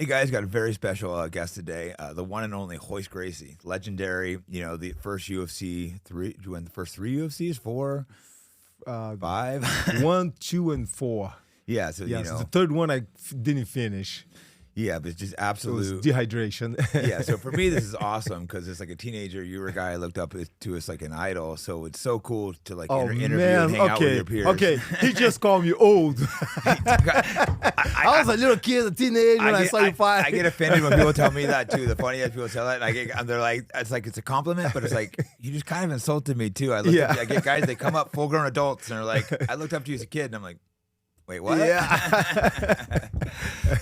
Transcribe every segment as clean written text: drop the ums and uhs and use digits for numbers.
Hey guys, got a very special guest today. The one and only Royce Gracie, legendary. You know, the first UFC three. You win the first 3 UFCs, 4, 5, 1, 2, and 4. Yeah, so Yes, you know, the third one I didn't finish. yeah, but it's just It absolute was dehydration. Yeah, so for me, this is awesome because it's like a teenager. You were a guy I looked up to as like an idol. So it's so cool to like interview and hang out with your peers. Okay, he just called me old. I was a little kid, a teenager when I saw you fight. I get offended when people tell me that too. The funniest people tell that, and they're like, it's a compliment, but it's like you just kind of insulted me too. I get guys, they come up full grown adults and they're like, I looked up to you as a kid, and I'm like, wait, what? Yeah.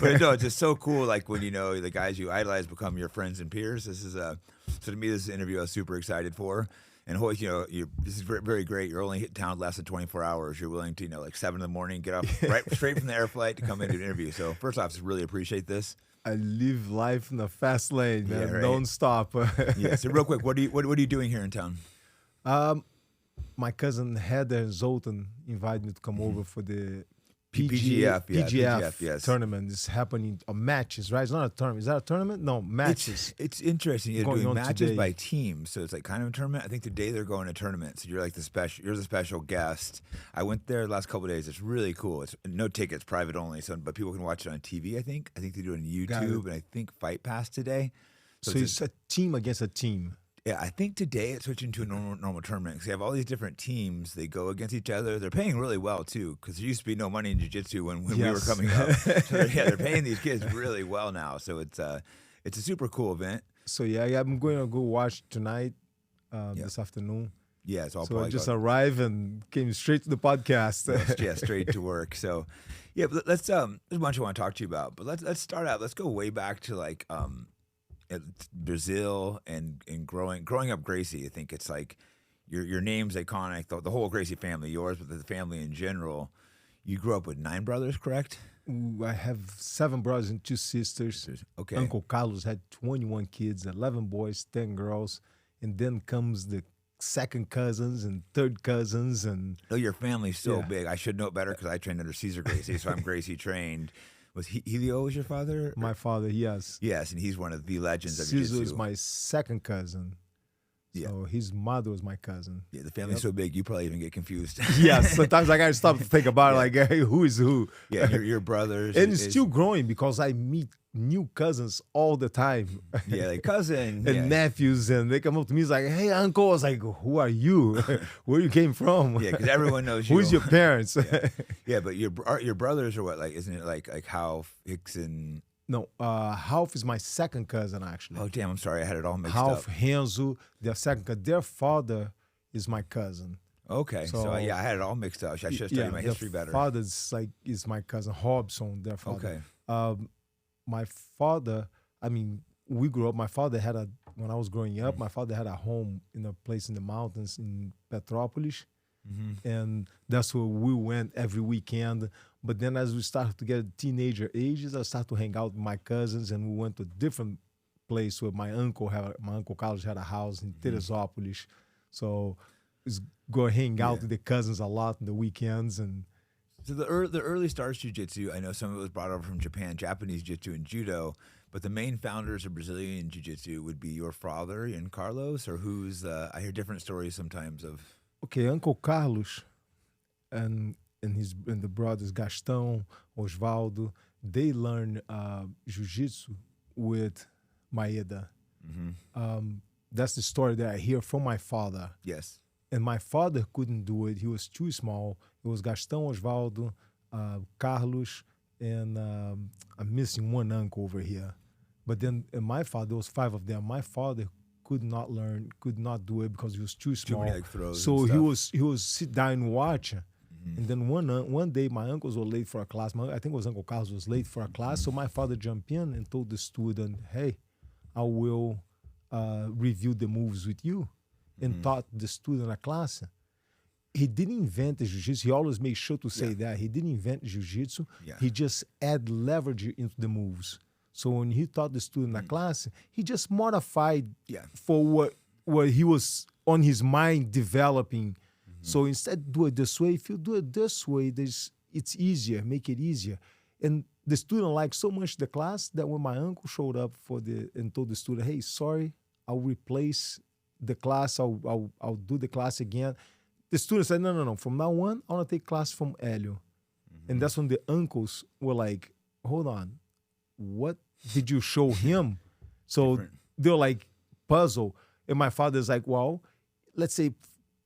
But no, it's just so cool. Like when you know the guys you idolize become your friends and peers. This is so to me, this is an interview I was super excited for. And Royce, this is very, very great. You're only hitting town less than 24 hours. You're willing to, like 7 in the morning, get up straight from the air flight to come into an interview. So first off, just really appreciate this. I live life in the fast lane, man. Yeah, right. Don't stop. Yeah. So real quick, what are you doing here in town? My cousin Heather Zoltan invited me to come over for the PGF, yes. tournament. It's happening matches, right? It's not a tournament. Is that a tournament? No, matches. It's interesting. You're Going doing on matches today. by teams, so it's like kind of a tournament. I think today they're going to tournament, so you're like you're the special guest. I went there the last couple of days. It's really cool. It's no tickets, private only, but people can watch it on TV. I think they do it on YouTube, and I think Fight Pass today. So it's a team against a team. Yeah, I think today it's switching to a normal tournament because they have all these different teams. They go against each other. They're paying really well too because there used to be no money in jiu-jitsu when we were coming up. So they're paying these kids really well now. So it's a super cool event. So yeah, I'm going to go watch tonight, this afternoon. Yeah, so I just arrived and came straight to the podcast. Yeah, straight to work. So yeah, but let's there's a bunch I want to talk to you about. But let's start out. Let's go way back to like Brazil and growing up Gracie. I think it's like your name's iconic. The whole Gracie family, yours, but the family in general. You grew up with 9 brothers, correct? Ooh, I have 7 brothers and 2 sisters. Okay. Uncle Carlos had 21 kids, 11 boys, 10 girls, and then comes the second cousins and third cousins. And Oh, your family's so big. I should know it better because I trained under Caesar Gracie, so I'm Gracie trained. Was Helio was your father? My father, yes. Yes, and he's one of the legends of Caesar jiu-jitsu. is my second cousin. So his mother was my cousin. Yeah, the family's so big, you probably even get confused. Yes, sometimes I gotta stop to think about it, like, hey, who is who? Yeah, your brothers. And it's still growing because I meet new cousins all the time. Yeah, like cousin. And nephews, and they come up to me, it's like, hey, uncle. I was like, who are you? Where you came from? Yeah, because everyone knows you. Who's your parents? Yeah, but your brothers are what? Like, isn't it like Half, Hicks, and... No, Half is my second cousin, actually. Oh, damn, I'm sorry. I had it all mixed Half, up. Renzo, their second cousin. Their father is my cousin. Okay, so yeah, I had it all mixed up. I should have studied my history better. Their father is my cousin, Robson, their father. Okay. My father, we grew up, when I was growing up, my father had a home in a place in the mountains in Petrópolis. And that's where we went every weekend. But then as we started to get teenager ages, I started to hang out with my cousins, and we went to a different place where my uncle Carlos had a house in Teresópolis. So it's go hang out with the cousins a lot on the weekends. And so the early stars jiu-jitsu, I know some of it was brought over from Japan, Japanese jiu-jitsu and judo, but the main founders of Brazilian jiu-jitsu would be your father and Carlos, or who's I hear different stories sometimes of... Okay, Uncle Carlos and the brothers Gastão, Osvaldo, they learned jiu-jitsu with Maeda. That's the story that I hear from my father. Yes. And my father couldn't do it. He was too small. It was Gastão, Osvaldo, Carlos, and I'm missing one uncle over here. But then my father, there was 5 of them. My father could not do it because he was too small. Too many throws so and he was sit down and watch. And then one day my uncles were late for a class. I think it was Uncle Carlos was late for a class. So my father jumped in and told the student, hey, I will review the moves with you. And taught the student a class. He didn't invent the jiu-jitsu. He always made sure to say that. He didn't invent jiu-jitsu. Yeah. He just add leverage into the moves. So when he taught the student a class, he just modified for what he was on his mind developing. So instead do it this way, if you do it this way, it's easier, make it easier. And the student liked so much the class that when my uncle showed up and told the student, hey, sorry, I'll replace the class, I'll do the class again. The student said, no. From now on, I want to take class from Helio. And that's when the uncles were like, hold on, what did you show him? So they're like puzzled. And my father's like, well, let's say,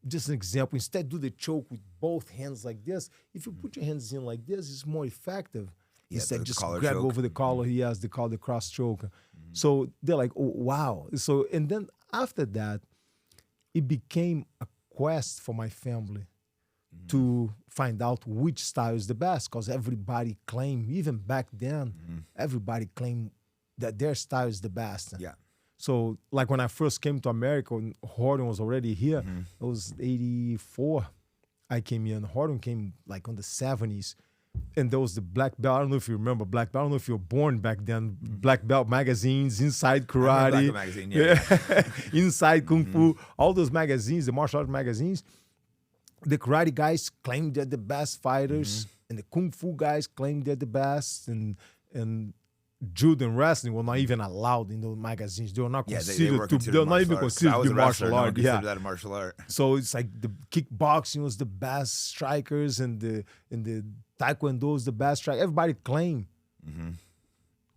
just an example, instead do the choke with both hands like this. If you put your hands in like this, it's more effective. Yeah, Instead, just grab choke. over the collar. He has the cross choke. So they're like, oh, wow. So, and then after that, it became a quest for my family to find out which style is the best, because everybody claimed, even back then, everybody claimed that their style is the best. Yeah. So, like when I first came to America, when Horton was already here, it was 84. I came in. Horton came like on the 70s. And there was the black belt. I don't know if you remember black belt. I don't know if you were born back then. Black belt magazines, Inside Karate. Black belt magazine, yeah. Inside Kung Fu. All those magazines, the martial arts magazines. The karate guys claimed they're the best fighters. And the Kung Fu guys claimed they're the best. And judo and wrestling were not even allowed in those magazines. They were not considered they're not even considered the martial art. Yeah, that a martial art. So it's like the kickboxing was the best strikers, and the taekwondo is the best strike. Everybody claimed.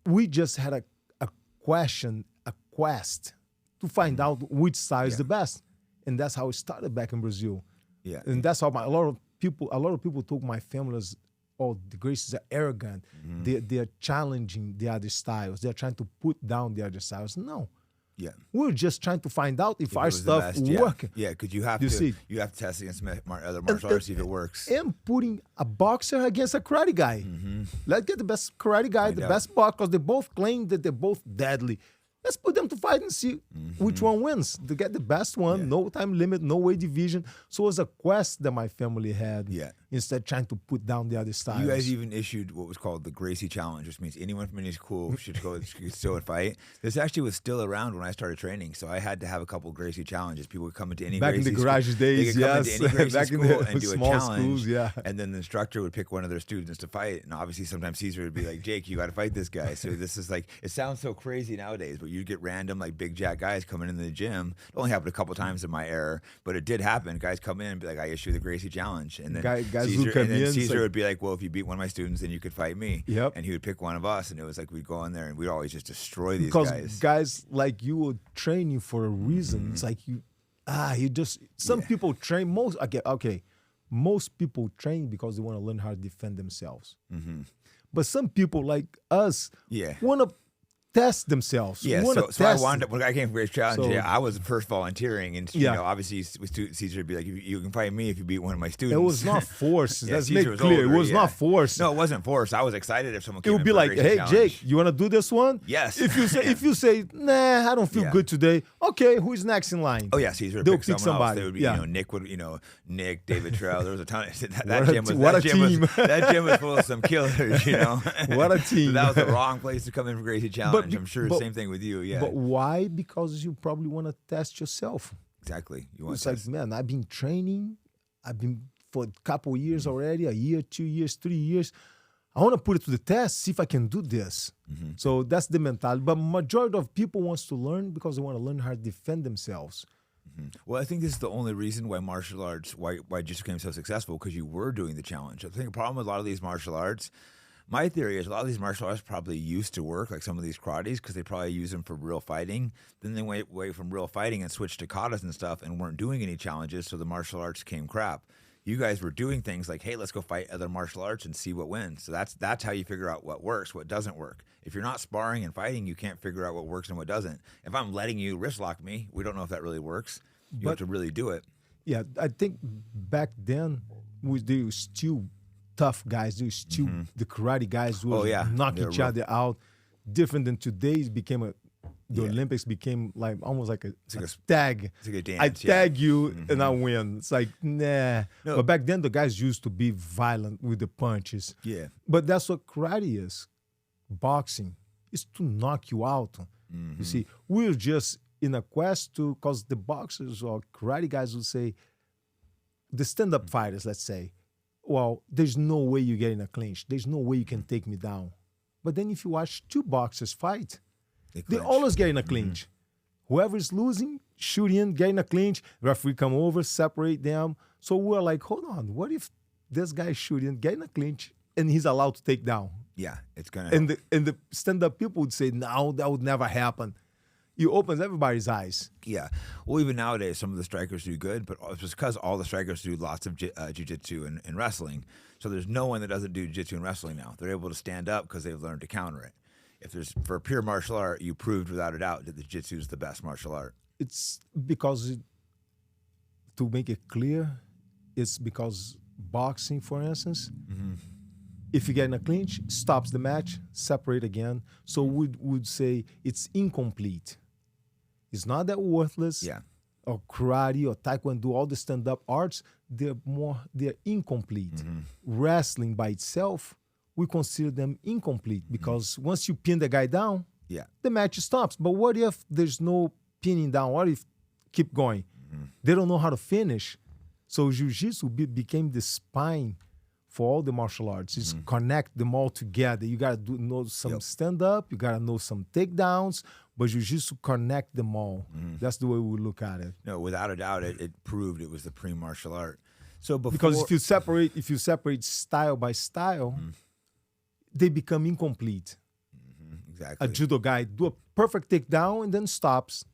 We just had a quest to find out which style is the best, and that's how it started back in Brazil. Yeah, and that's how a lot of people told my family as, oh, the Gracies are arrogant. They're challenging the other styles. They're trying to put down the other styles. No. Yeah. We're just trying to find out if our stuff works. Yeah, because you have to test against other martial arts, see if it works. And putting a boxer against a karate guy. Let's get the best karate guy, the best boxer, because they both claim that they're both deadly. Let's put them to fight and see which one wins. To get the best one, no time limit, no weight division. So it was a quest that my family had. Yeah. Instead trying to put down the other styles. You guys even issued what was called the Gracie Challenge, which means anyone from any school should go still and fight. This actually was still around when I started training, so I had to have a couple Gracie challenges. People would come into any Gracie school. Back in the garage days, they could come into any Gracie back school in the and do a small challenge. Schools, and then the instructor would pick one of their students to fight. And obviously sometimes Caesar would be like, Jake, you got to fight this guy. So this is like, it sounds so crazy nowadays, but you get random like big jack guys coming into the gym. It only happened a couple times in my era, but it did happen. Guys come in and be like, I issue the Gracie Challenge. And then Caesar would be like, well, if you beat one of my students, then you could fight me. Yep. And he would pick one of us, and it was like we'd go in there and we'd always just destroy these guys. Because guys like you will train you for a reason. It's like some people train most people train because they want to learn how to defend themselves. But some people like us want to test themselves. Yeah, so I wound up when I came from Gracie Challenge. I was first volunteering, and you know, obviously Caesar would be like, you can fight me if you beat one of my students. It was not forced. Let's make clear. It was not forced. No, it wasn't forced. I was excited if someone came. It would be like, hey, Jake, you want to do this one? Yes. If you say, nah, I don't feel good today. Okay, who's next in line? Oh yeah, Caesar would pick somebody. Else. They would be, Nick, David Terrell. There was a ton. That gym was full of some killers. What a team. So that was the wrong place to come in for Gracie Challenge. I'm sure same thing with you, But why? Because you probably want to test yourself. Exactly. You want it's like, man, I've been training. I've been for a couple of years already, a year, 2 years, 3 years. I want to put it to the test, see if I can do this. So that's the mentality. But majority of people wants to learn because they want to learn how to defend themselves. Well, I think this is the only reason why martial arts, why Jiu-Jitsu became so successful, because you were doing the challenge. I think the problem with a lot of these martial arts, my theory is a lot of these martial arts probably used to work, like some of these karates, because they probably use them for real fighting. Then they went away from real fighting and switched to katas and stuff and weren't doing any challenges, so the martial arts came crap. You guys were doing things like, hey, let's go fight other martial arts and see what wins. So that's how you figure out what works, what doesn't work. If you're not sparring and fighting, you can't figure out what works and what doesn't. If I'm letting you wrist lock me, we don't know if that really works. You have to really do it. Yeah, I think back then they were still tough guys. They were still the karate guys who knock each other out. Different than today's became the Olympics became like almost like a tag. It's like a dance. I tag you and I win. It's like, nah. No. But back then the guys used to be violent with the punches. Yeah. But that's what karate is. Boxing is to knock you out. You see, we're just in a quest to, because the boxers or karate guys will say, the stand-up fighters, let's say, well, there's no way you get in a clinch. There's no way you can take me down. But then if you watch two boxers fight, they clinch. always get in a clinch. Whoever is losing, shoot in, get in a clinch, referee come over, separate them. So we're like, hold on, what if this guy shoot in, get in a clinch, and he's allowed to take down? Yeah, it's gonna. And the stand-up people would say, no, that would never happen. It opens everybody's eyes. Yeah. Well, even nowadays, some of the strikers do good, but it's because all the strikers do lots of jiu-jitsu and wrestling. So there's no one that doesn't do jiu-jitsu and wrestling now. They're able to stand up because they've learned to counter it. If there's for pure martial art, you proved without a doubt that the jiu-jitsu is the best martial art. It's because, to make it clear, it's because boxing, for instance, if you get in a clinch, stops the match, separate again. So we would say it's incomplete. It's not that worthless. Yeah. Or karate or taekwondo, all the stand-up arts, they're incomplete. Wrestling by itself, we consider them incomplete because once you pin the guy down, the match stops. But what if there's no pinning down? What if keep going? They don't know how to finish. So jiu-jitsu became the spine for all the martial arts. It's connect them all together. You got to know some stand-up. You got to know some takedowns. But jiu-jitsu connect them all. That's the way we look at it. No, without a doubt, it proved it was the pre-martial art. So because if you separate style by style, they become incomplete. Exactly. A judo guy do a perfect takedown and then stops.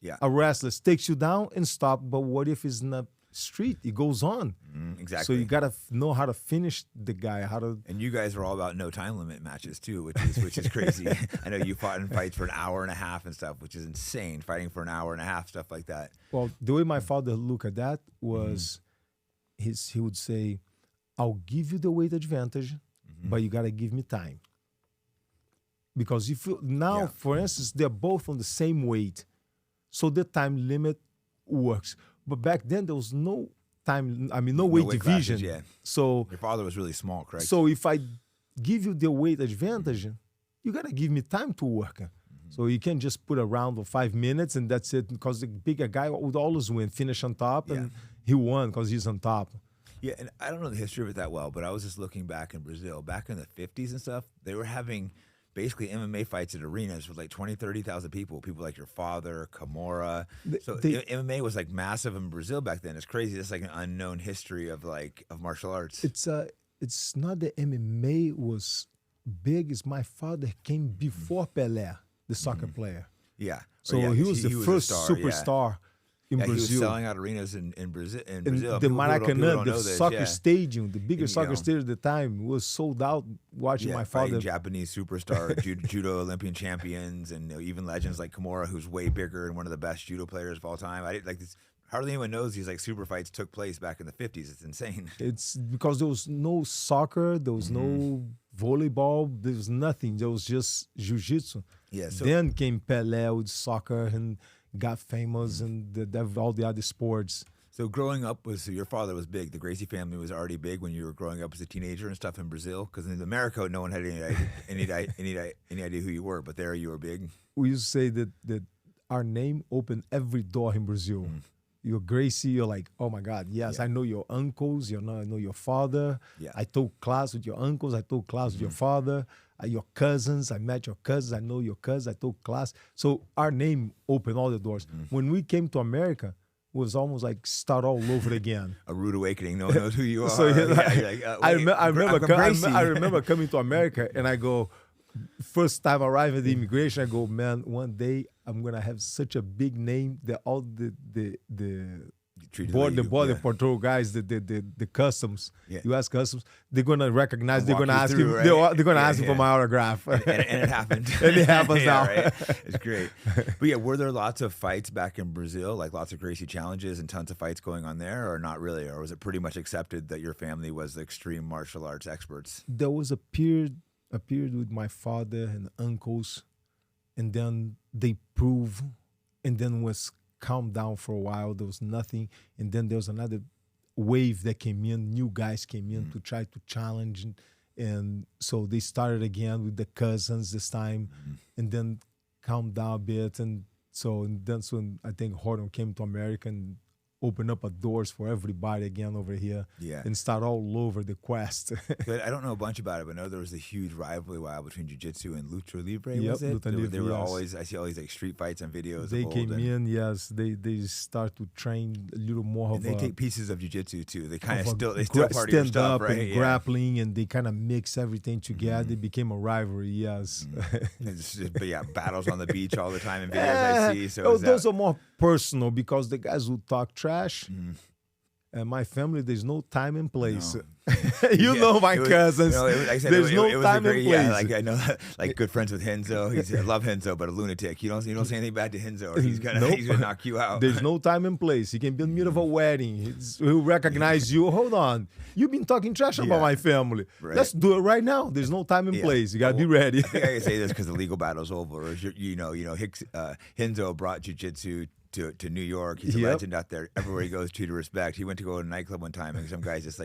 Yeah. A wrestler takes you down and stop. But what if it's in the street? It goes on. Exactly. So you gotta know how to finish the guy. How to. And you guys are all about no time limit matches too, which is crazy. I know you fought in fights for an hour and a half and stuff, which is insane. Fighting for an hour and a half, stuff like that. Well, the way my father looked at that was, he would say, "I'll give you the weight advantage, but you gotta give me time." Because if you now, for instance, they're both on the same weight, so the time limit works. But back then there was no time. I mean, no weight division. Classes, So your father was really small, correct? So if I give you the weight advantage, you gotta give me time to work. So you can't just put a round of 5 minutes and that's it. Because the bigger guy would always win, finish on top, and he won because he's on top. Yeah, and I don't know the history of it that well, but I was just looking back in Brazil, back in the 50s and stuff. They were having basically MMA fights at arenas with like 20, 30,000 people like your father, Kimura. So MMA was like massive in Brazil back then. It's crazy. It's like an unknown history of martial arts. It's not that MMA was big. It's my father came before Pelé, the soccer player. Yeah. So he was the first superstar in Brazil. He was selling out arenas in Brazil. The Maracanã, the soccer stadium, the biggest soccer stadium at the time, was sold out watching my father. Japanese superstar, judo Olympian champions, and even legends like Kimura, who's way bigger and one of the best judo players of all time. Hardly anyone knows these super fights took place back in the 50s. It's insane. It's because there was no soccer, there was no volleyball, there was nothing. There was just jiu-jitsu. Yeah. So then came Pelé with soccer and got famous and all the other sports. So growing up, your father was big. The Gracie family was already big when you were growing up as a teenager and stuff in Brazil. Because in America, no one had any idea who you were. But there you were big. We used to say that our name opened every door in Brazil. You're Gracie, you're like, oh my God, yes, I know your uncles, I know your father. Yeah. I took class with your uncles, I took class with your father. Your cousins, I met your cousins, I know your cousins, I took class. So our name opened all the doors. When we came to America, it was almost like start all over again. A rude awakening. No one knows who you are. So I remember coming to America and I go, first time arriving at the immigration, I go, man, one day I'm gonna have such a big name that all the border patrol guys, the customs, U.S. customs, they're gonna recognize. They're gonna ask him. They're gonna ask him for my autograph. And it happened. And it happens now. Right? It's great. But were there lots of fights back in Brazil, like lots of Gracie challenges and tons of fights going on there, or not really? Or was it pretty much accepted that your family was the extreme martial arts experts? There was a period with my father and uncles, and then they proved, and then was calmed down for a while. There was nothing, and then there was another wave that came in. New guys came in to try to challenge, and so they started again with the cousins this time, and then calmed down a bit. And so that's when I think Horton came to America, and open up doors for everybody again over here. Yeah. And start all over the quest. Good. I don't know a bunch about it, but I know there was a huge rivalry between Jiu-Jitsu and Lucha Libre, Yep, was it? Lucha Libre, They were yes. always, I see all these like street fights and videos. They of old, came and, in, yes. They start to train a little more and of they a take pieces of Jiu-Jitsu too. They kind of of a still part of your stand stuff, up right? and grappling, and they kind of mix everything together. It became a rivalry, yes. But yeah, battles on the beach all the time in videos I see. So those are more personal because the guys who talk trash. And my family, there's no time and place. No. You know my cousins. There's no time and place. Yeah, like I know that, like good friends with Henzo. I love Henzo, but a lunatic. You don't say anything bad to Henzo, or he's gonna knock you out. There's no time and place. He can be in the middle of a wedding. He'll recognize you. Hold on, you've been talking trash about my family. Right. Let's do it right now. There's no time and place. You gotta be ready. I think I can say this because the legal battle's over. Or Henzo brought jiu-jitsu to New York. He's a legend out there. Everywhere he goes, treated respect. He went to go to a nightclub one time, and some guys just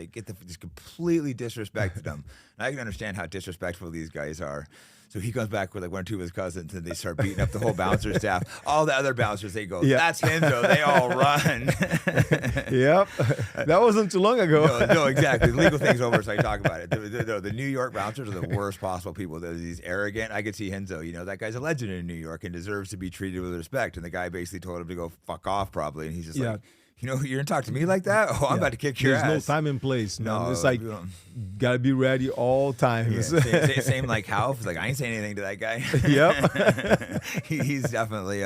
completely disrespected him. And I can understand how disrespectful these guys are. So he comes back with like one or two of his cousins, and they start beating up the whole bouncer staff. All the other bouncers, they go, "That's Henzo." They all run. Yep, that wasn't too long ago. No, exactly. The legal thing's over, so I talk about it. The New York bouncers are the worst possible people. They're these arrogant. I could see Henzo. That guy's a legend in New York and deserves to be treated with respect. And the guy basically told him to go fuck off, probably. And he's just like, you're gonna talk to me like that? Oh, I'm about to kick your ass. There's no time and place. No, it's like gotta be ready all times. Yeah, same like Half. Like I ain't saying anything to that guy. Yep. He's definitely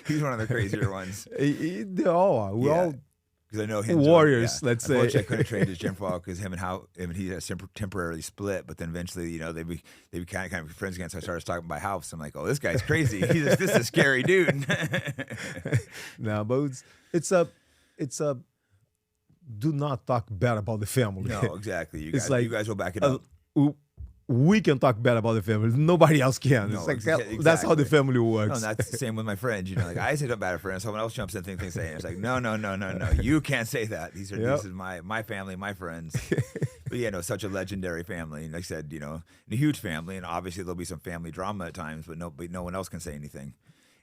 he's one of the crazier ones. They all are. We're all because I know him warriors. Let's say. Unfortunately, I couldn't train his gym for a while because him and he temporarily split. But then eventually, they be kind of friends again. So I started talking about Half. So I'm like, oh, this guy's crazy. This is a scary dude. No, but it's a do not talk bad about the family. No, exactly. You guys will back it up. We can talk bad about the family. Nobody else can. No, it's like exactly. That's how the family works. No, and that's the same with my friends. Like I say something bad a friend, someone else jumps in and thinks they. It's like no. You can't say that. This is my family, my friends. But such a legendary family. And like I said, a huge family, and obviously there'll be some family drama at times, but no one else can say anything.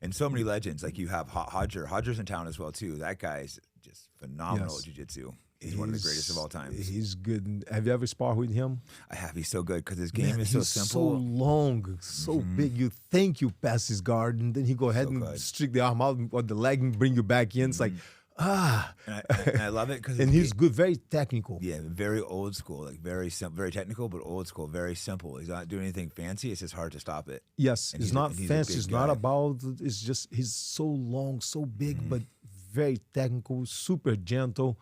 And so many legends, like you have Hodger. Hodger's in town as well too. That guy's just phenomenal at jiu-jitsu. He's one of the greatest of all time. He's good. Have you ever sparred with him? I have. He's so good because his game is so simple. So long, so big. You think you pass his guard, and then he go ahead and streak the arm out or the leg and bring you back in. It's like, And I love it because he's good, very technical. Yeah, very old school, like very simple, very technical, but old school, very simple. He's not doing anything fancy. It's just hard to stop it. Yes, it's not fancy. It's not about. It's just he's so long, so big, but very technical, super gentle.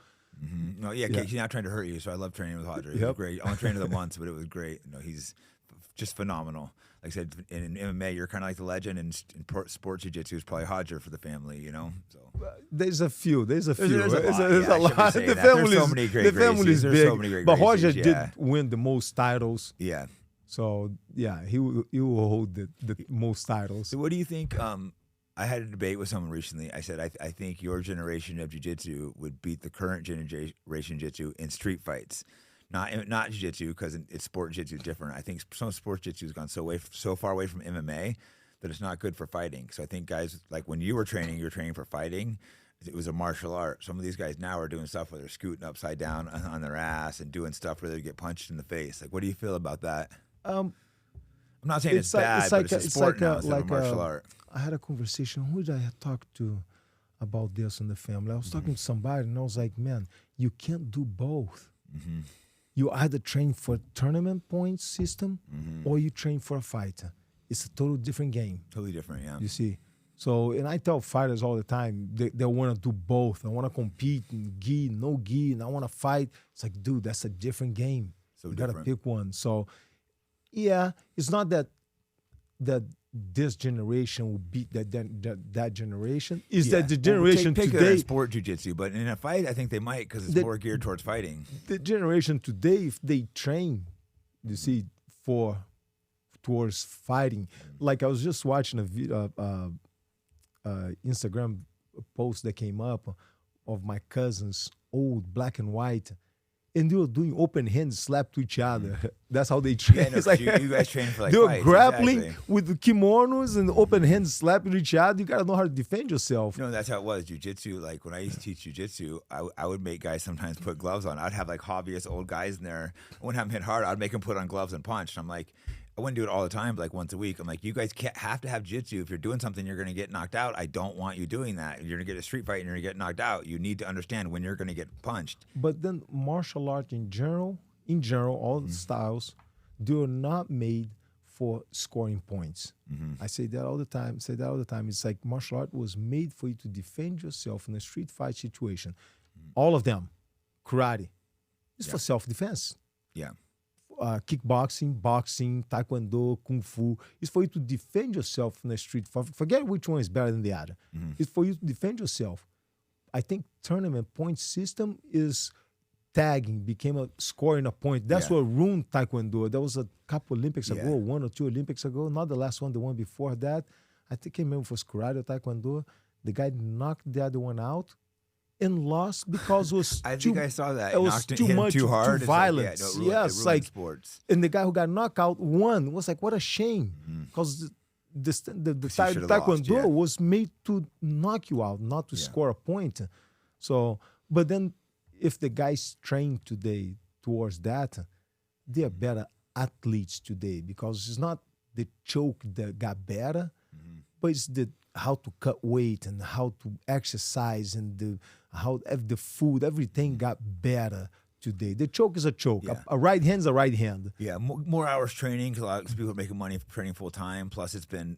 No, he's not trying to hurt you. So I love training with Hodger. It was great. I only trained with him once, but it was great. He's just phenomenal. Like I said, in MMA, you're kind of like the legend, and in sports jiu-jitsu is probably Hodger for the family. So there's a few. There's a lot. The family so many great the family is big. So many great but Hodger Gracies, did win the most titles. Yeah. So he will hold the most titles. So what do you think? I had a debate with someone recently. I said, I think your generation of jiu-jitsu would beat the current generation jiu-jitsu in street fights. Not jiu-jitsu, because it's sport jiu-jitsu is different. I think some sports jiu-jitsu has gone so far away from MMA that it's not good for fighting. So I think guys, like when you were training for fighting. It was a martial art. Some of these guys now are doing stuff where they're scooting upside down on their ass and doing stuff where they get punched in the face. Like, what do you feel about that? I'm not saying it's bad, but it's a sport now instead of a martial art. I had a conversation. Who did I talk to about this in the family? I was talking to somebody, and I was like, man, you can't do both. Mm-hmm. You either train for a tournament points system or you train for a fighter. It's a total different game. Totally different, yeah. You see? So, and I tell fighters all the time, they want to do both. I want to compete in gi, no gi, and I want to fight. It's like, dude, that's a different game. So you got to pick one. So, yeah, it's not that this generation will beat that generation. That the generation take today... sport jiu-jitsu, but in a fight, I think they might because it's more geared towards fighting. The generation today, if they train, you see, towards fighting. Like I was just watching a video, Instagram post that came up of my cousin's old black and white, and they were doing open hand slap to each other. That's how they train. Yeah, no, It's like, you guys train for like they were fights, grappling exactly. with the kimonos and open hand slapping each other. You gotta know how to defend yourself. No, that's how it was. Jiu-Jitsu, like when I used to teach jiu-jitsu, I would make guys sometimes put gloves on. I'd have like hobbyist old guys in there. I wouldn't have them hit hard. I'd make them put on gloves and punch. And I'm like, I wouldn't do it all the time, but like once a week. I'm like, you guys can't have to have jiu-jitsu. If you're doing something, you're going to get knocked out. I don't want you doing that. You're going to get a street fight and you're going to get knocked out. You need to understand when you're going to get punched. But then martial art in general, all the styles, they're not made for scoring points. I say that all the time. It's like martial art was made for you to defend yourself in a street fight situation. All of them, karate, is for self-defense. Yeah. Kickboxing, boxing, taekwondo, kung fu, is for you to defend yourself in the street. Forget which one is better than the other. It's for you to defend yourself. I think tournament point system is tagging, became a scoring a point. That's what ruined taekwondo. There was a couple Olympics ago, 1 or 2 Olympics ago, not the last one, the one before that. I think I remember it was karate or taekwondo. The guy knocked the other one out and lost because it was I think I saw that. It was too much, too hard. violent. It's like sports. And the guy who got knocked out won. It was like, what a shame. Because the taekwondo was made to knock you out, not to score a point. So, but then if the guys train today towards that, they are better athletes today because it's not the choke that got better, but it's the how to cut weight and how to exercise and how the food, everything got better today. The choke is a choke. Yeah. A right hand's a right hand. Yeah, more hours training because a lot of people are making money training full time. Plus, it's been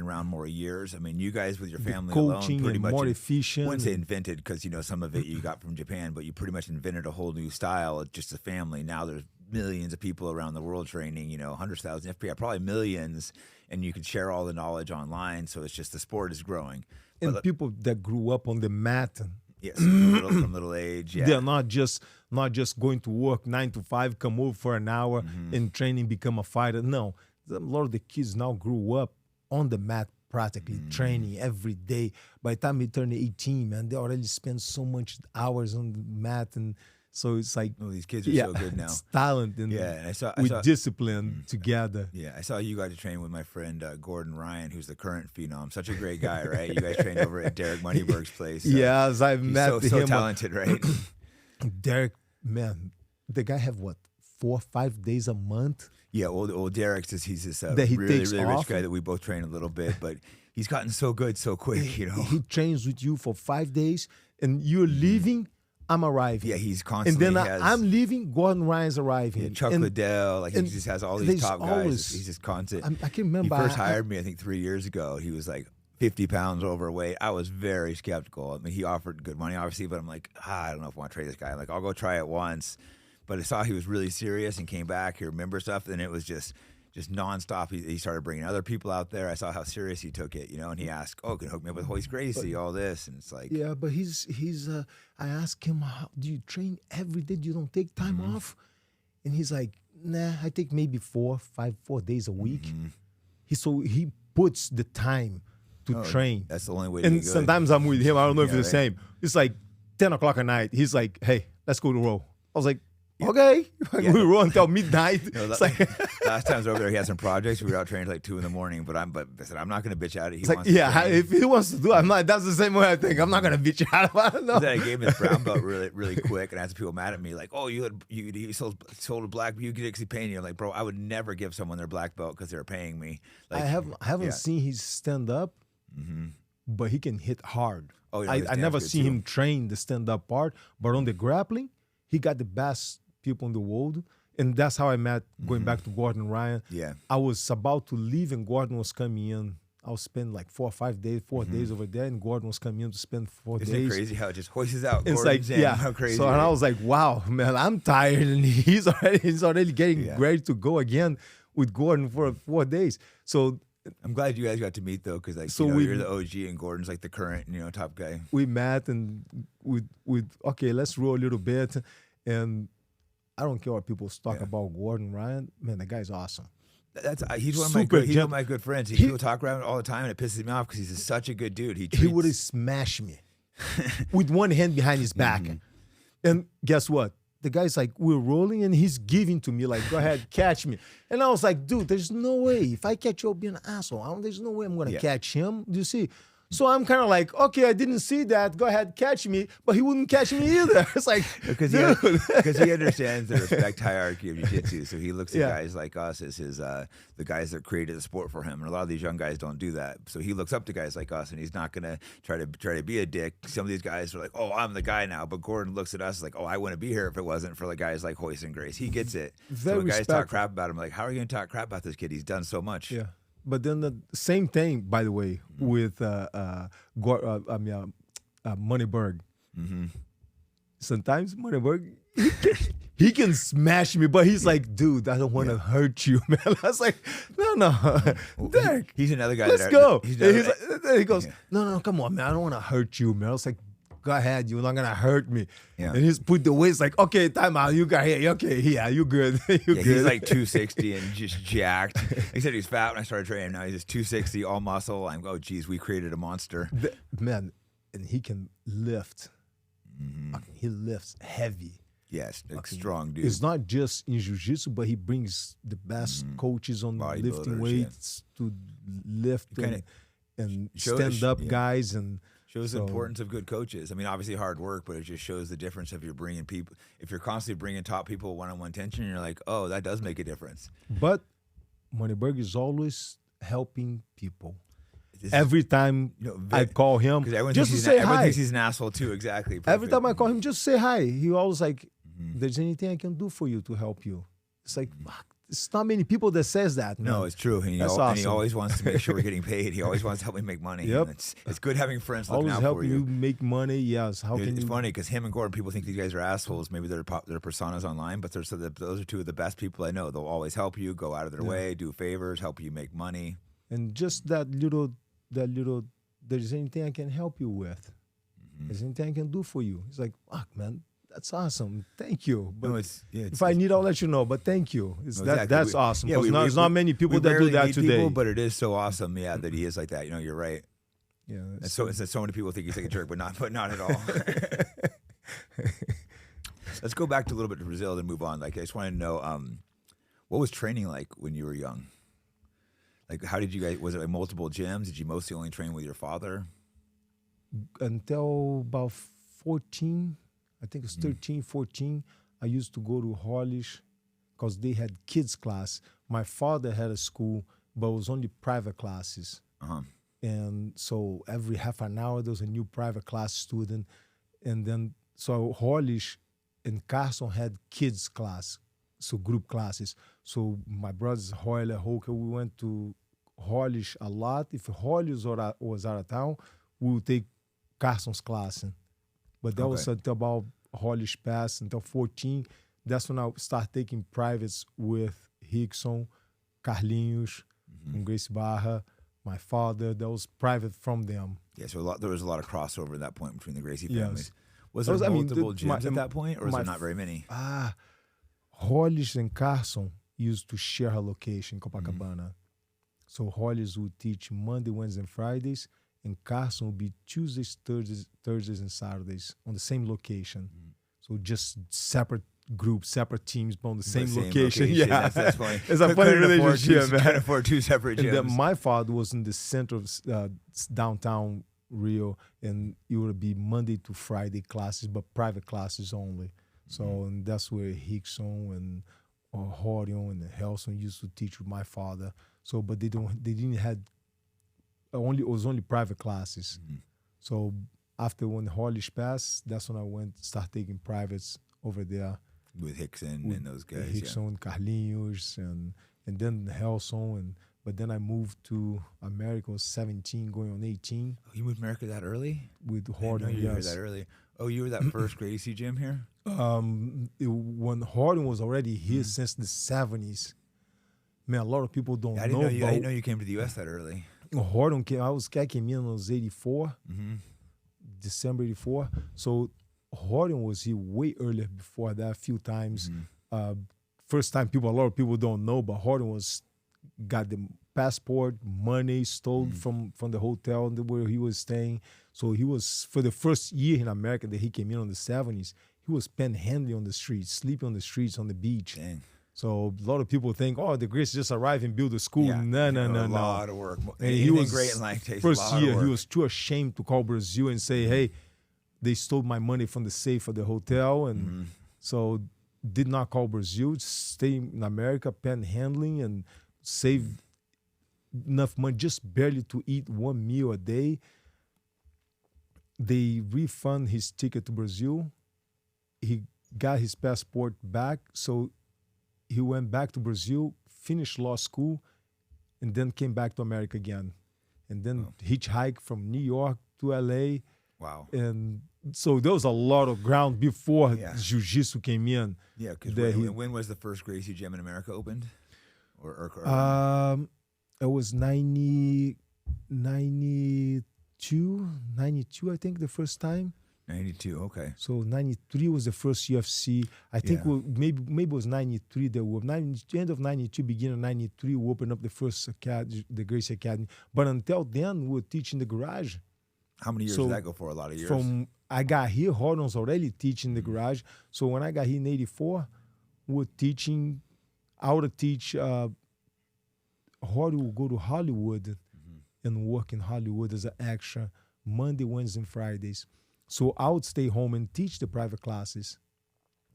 around more years. I mean, you guys with your family Coaching alone, pretty and much more efficient. I wouldn't say invented because some of it you got from Japan, but you pretty much invented a whole new style. Just a family. Now there's millions of people around the world training. Hundreds of thousands, probably millions, and you can share all the knowledge online. So it's just the sport is growing. And people that grew up on the mat. Yes, from little age. Yeah, they're not just going to work 9 to 5, come over for an hour and training, become a fighter. No, a lot of the kids now grew up on the mat, practically training every day. By the time they turn 18, man, they already spend so much hours on the mat, and so it's like, these kids are so good now. It's talent and I saw discipline together. Yeah, I saw you got to train with my friend Gordon Ryan, who's the current phenom. Such a great guy, right? You guys trained over at Derek Moneyberg's place. Yes, I've met him. So talented, right? Derek, man, the guy have what, 4 or 5 days a month? Yeah, old Derek's he's this that he really takes rich off. guy that we both train a little bit, but he's gotten so good so quick. He trains with you for 5 days, and you're leaving. I'm arriving. Yeah, he's constantly. And then I'm leaving. Gordon Ryan's arriving. Yeah, Chuck Liddell, he just has all these top guys. He's just constant. I can remember. He first hired me, I think 3 years ago. He was like 50 pounds overweight. I was very skeptical. I mean, he offered good money, obviously, but I'm like, I don't know if I want to trade this guy. I'm like, I'll go try it once. But I saw he was really serious and came back. He remembered stuff, and it was just nonstop. He started bringing other people out there. I saw how serious he took it, and he asked, "Oh, can you hook me up with Royce Gracie?" All this, and it's like, yeah, but he's. I asked him, "Do you train every day? You don't take time off?" And he's like, "Nah, I take maybe 4 days a week." He puts the time to train. That's the only way. And sometimes I'm with him. I don't know if it's the same. It's like 10 o'clock at night. He's like, "Hey, let's go to row." I was like, okay, we row until midnight. Last time I was over there, he had some projects. We were out training till like 2 a.m. But I said, I'm not going to bitch out. If he wants to do it, I'm not. That's the same way I think. I'm not going to bitch out. I don't know. Then I gave him his brown belt really quick, and I had some people mad at me like, "Oh, you sold a black belt. You get actually paying you." I'm like, bro, I would never give someone their black belt because they're paying me. Like, I haven't seen his stand up, but he can hit hard. Oh, yeah, I never seen him train the stand up part, but on the grappling, he got the best people in the world, and that's how I met. Going back to Gordon Ryan, I was about to leave, and Gordon was coming in. I was spending like 4 or 5 days, 4 days over there, and Gordon was coming in to spend 4 days. Isn't it crazy how it just hoists out? It's like, how crazy. So, and I was like, wow, man, I'm tired, and he's already getting ready to go again with Gordon for 4 days. So I'm glad you guys got to meet though, because you're the OG and Gordon's like the current top guy. We met and with okay, let's roll a little bit, and I don't care what people talk about Gordon Ryan. Man, the guy's awesome. He's one of my good friends. People talk around all the time, and it pisses me off because he's such a good dude. He would have smashed me with one hand behind his back. And guess what? the guy's like, we're rolling, and he's giving to me, like, go ahead, catch me. And I was like, dude, there's no way. If I catch you, I'll be an asshole. There's no way I'm going to catch him. Do you see? So I'm kind of like, okay, I didn't see that. Go ahead, catch me. But he wouldn't catch me either. It's like, because he understands the respect hierarchy of jiu-jitsu. So he looks at guys like us as the guys that created the sport for him. And a lot of these young guys don't do that. So he looks up to guys like us, and he's not going to try to be a dick. Some of these guys are like, oh, I'm the guy now. But Gordon looks at us like, oh, I wouldn't be here if it wasn't for the guys like Royce and Grace. He gets it. Very so when guys respectful. talk crap about him, like, how are you going to talk crap about this kid? He's done so much. Yeah. But then the same thing, by the way, with Moneyberg. Mm-hmm. Sometimes Moneyberg, he can smash me, but he's like, dude, I don't want to hurt you, man. I was like, no, Derek, he's another guy. Let's go. He goes, Yeah. no, come on, man. I don't want to hurt you, man. I was like, go ahead, you're not gonna hurt me. Yeah. And he's put the weights like, okay, time out. You got here. Okay, yeah, you good. Good. He's like 260 and just jacked. He said he's fat when I started training. Now he's just 260, all muscle. I'm oh geez, we created a monster. Man, and he can lift. Mm-hmm. He lifts heavy. Yes, strong dude. It's not just in jiu-jitsu, but he brings the best coaches on lifting weights to lift and stand up guys and. Shows the importance of good coaches. I mean, obviously hard work, but it just shows the difference if you're bringing people. If you're constantly bringing top people one-on-one tension, you're like, oh, that does make a difference. But Moneyberg is always helping people. Every time I call him, just to say hi. Everyone thinks he's an asshole too. Exactly. Perfect. Every time I call him, just say hi. He always like, there's anything I can do for you to help you. It's like, fuck. It's not many people that says that. Man. No, it's true. And he always wants to make sure we're getting paid. He always wants to help me make money. Yep. It's good having friends looking always out help for you. Make money. Yes. It's funny because him and Gordon, people think these guys are assholes. Maybe they're personas online, but those are two of the best people I know. They'll always help you, go out of their way, do favors, help you make money. And just that little, there's anything I can help you with. There's anything I can do for you. It's like, fuck, man. That's awesome. Thank you. But if I need, I'll let you know. But thank you. That's awesome. Yeah, there's not many people that do that today. People, but it is so awesome, that he is like that. You're right. Yeah. So many people think he's like a jerk, but not at all. Let's go back to a little bit to Brazil and move on. Like, I just want to know, what was training like when you were young? Like, how did you guys? Was it like multiple gyms? Did you mostly only train with your father? Until about 14. I think it's 13, 14. I used to go to Hollis because they had kids class. My father had a school, but it was only private classes. And so every half an hour, there was a new private class student. And then, so Hollis and Carson had kids class, so group classes. So my brothers, Hoyle, Holker, we went to Hollis a lot. If Hollis was out of town, we would take Carson's class. But that was until about Hollis Pass, until 14. That's when I started taking privates with Rickson, Carlinhos, and Grace Barra, my father. That was private from them. Yeah, so there was a lot of crossover at that point between the Gracie families. Was there multiple gyms at that point, or was there not very many? Hollis and Carson used to share a location in Copacabana. So Hollis would teach Monday, Wednesday, and Fridays, and Carson would be Tuesdays, Thursdays, and Saturdays on the same location. So just separate groups, separate teams, but on the same location. Yeah, that's funny. It's a funny relationship, man. Can't afford two separate gyms. And then my father was in the center of downtown Rio, and it would be Monday to Friday classes, but private classes only. So and that's where Rickson and Horion and Helson used to teach with my father. So, but they didn't have. It was only private classes. So after when Hollis passed, that's when I start taking privates over there. With Rickson and those guys. Rickson, Carlinhos, and then Helson. But then I moved to America, I was 17, going on 18. Oh, you moved to America that early? With Horden, you were that early. Oh, you were that first Gracie gym here? When Horden was already here since the 70s. Man, a lot of people don't know. I didn't know you came to the U.S. that early. Horden came, I came in when I was 84, December 84. So Horden was here way earlier before that, a few times. First time a lot of people don't know, but Horden got the passport, money stole from the hotel where he was staying. So he was, for the first year in America that he came in the 70s, he was panhandling on the streets, sleeping on the streets, on the beach. Dang. So a lot of people think, oh, the Gracie just arrived and built a school. Yeah. No. A lot of work. And he was great in life takes first a lot year, of work. he was too ashamed to call Brazil and say, hey, they stole my money from the safe of the hotel. And so did not call Brazil, stay in America, panhandling, and save enough money just barely to eat one meal a day. They refund his ticket to Brazil. He got his passport back. So he went back to Brazil, finished law school, and then came back to America again. And then hitchhiked from New York to LA. Wow. And so there was a lot of ground before Jiu-Jitsu came in. Yeah, because when was the first Gracie gym in America opened? It was 92, I think, the first time. 92, okay. So 93 was the first UFC. I think maybe it was 93. End of 92, beginning of 93, we opened up the first academy, the Gracie Academy. But until then, we were teaching the garage. How many years did that go for? A lot of years? From I got here, Horton was already teaching the garage. So when I got here in 84, we were teaching. I would teach. Horton would go to Hollywood and work in Hollywood as an extra Monday, Wednesday, and Fridays. So I would stay home and teach the private classes.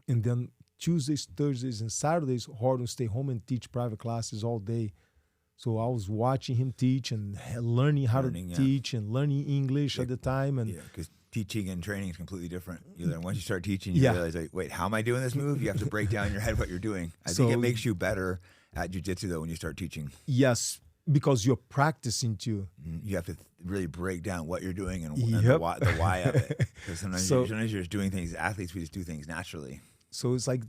And then Tuesdays, Thursdays, and Saturdays, Horton would stay home and teach private classes all day. So I was watching him teach and learning how to teach and learning English at the time. And because teaching and training is completely different. Once you start teaching, you realize, like, wait, how am I doing this move? You have to break down in your head what you're doing. I think it makes you better at jiu-jitsu, though, when you start teaching. Yes, because you're practicing too. You have to really break down what you're doing and the why of it. Because sometimes you're just doing things. Athletes, we just do things naturally. So it's like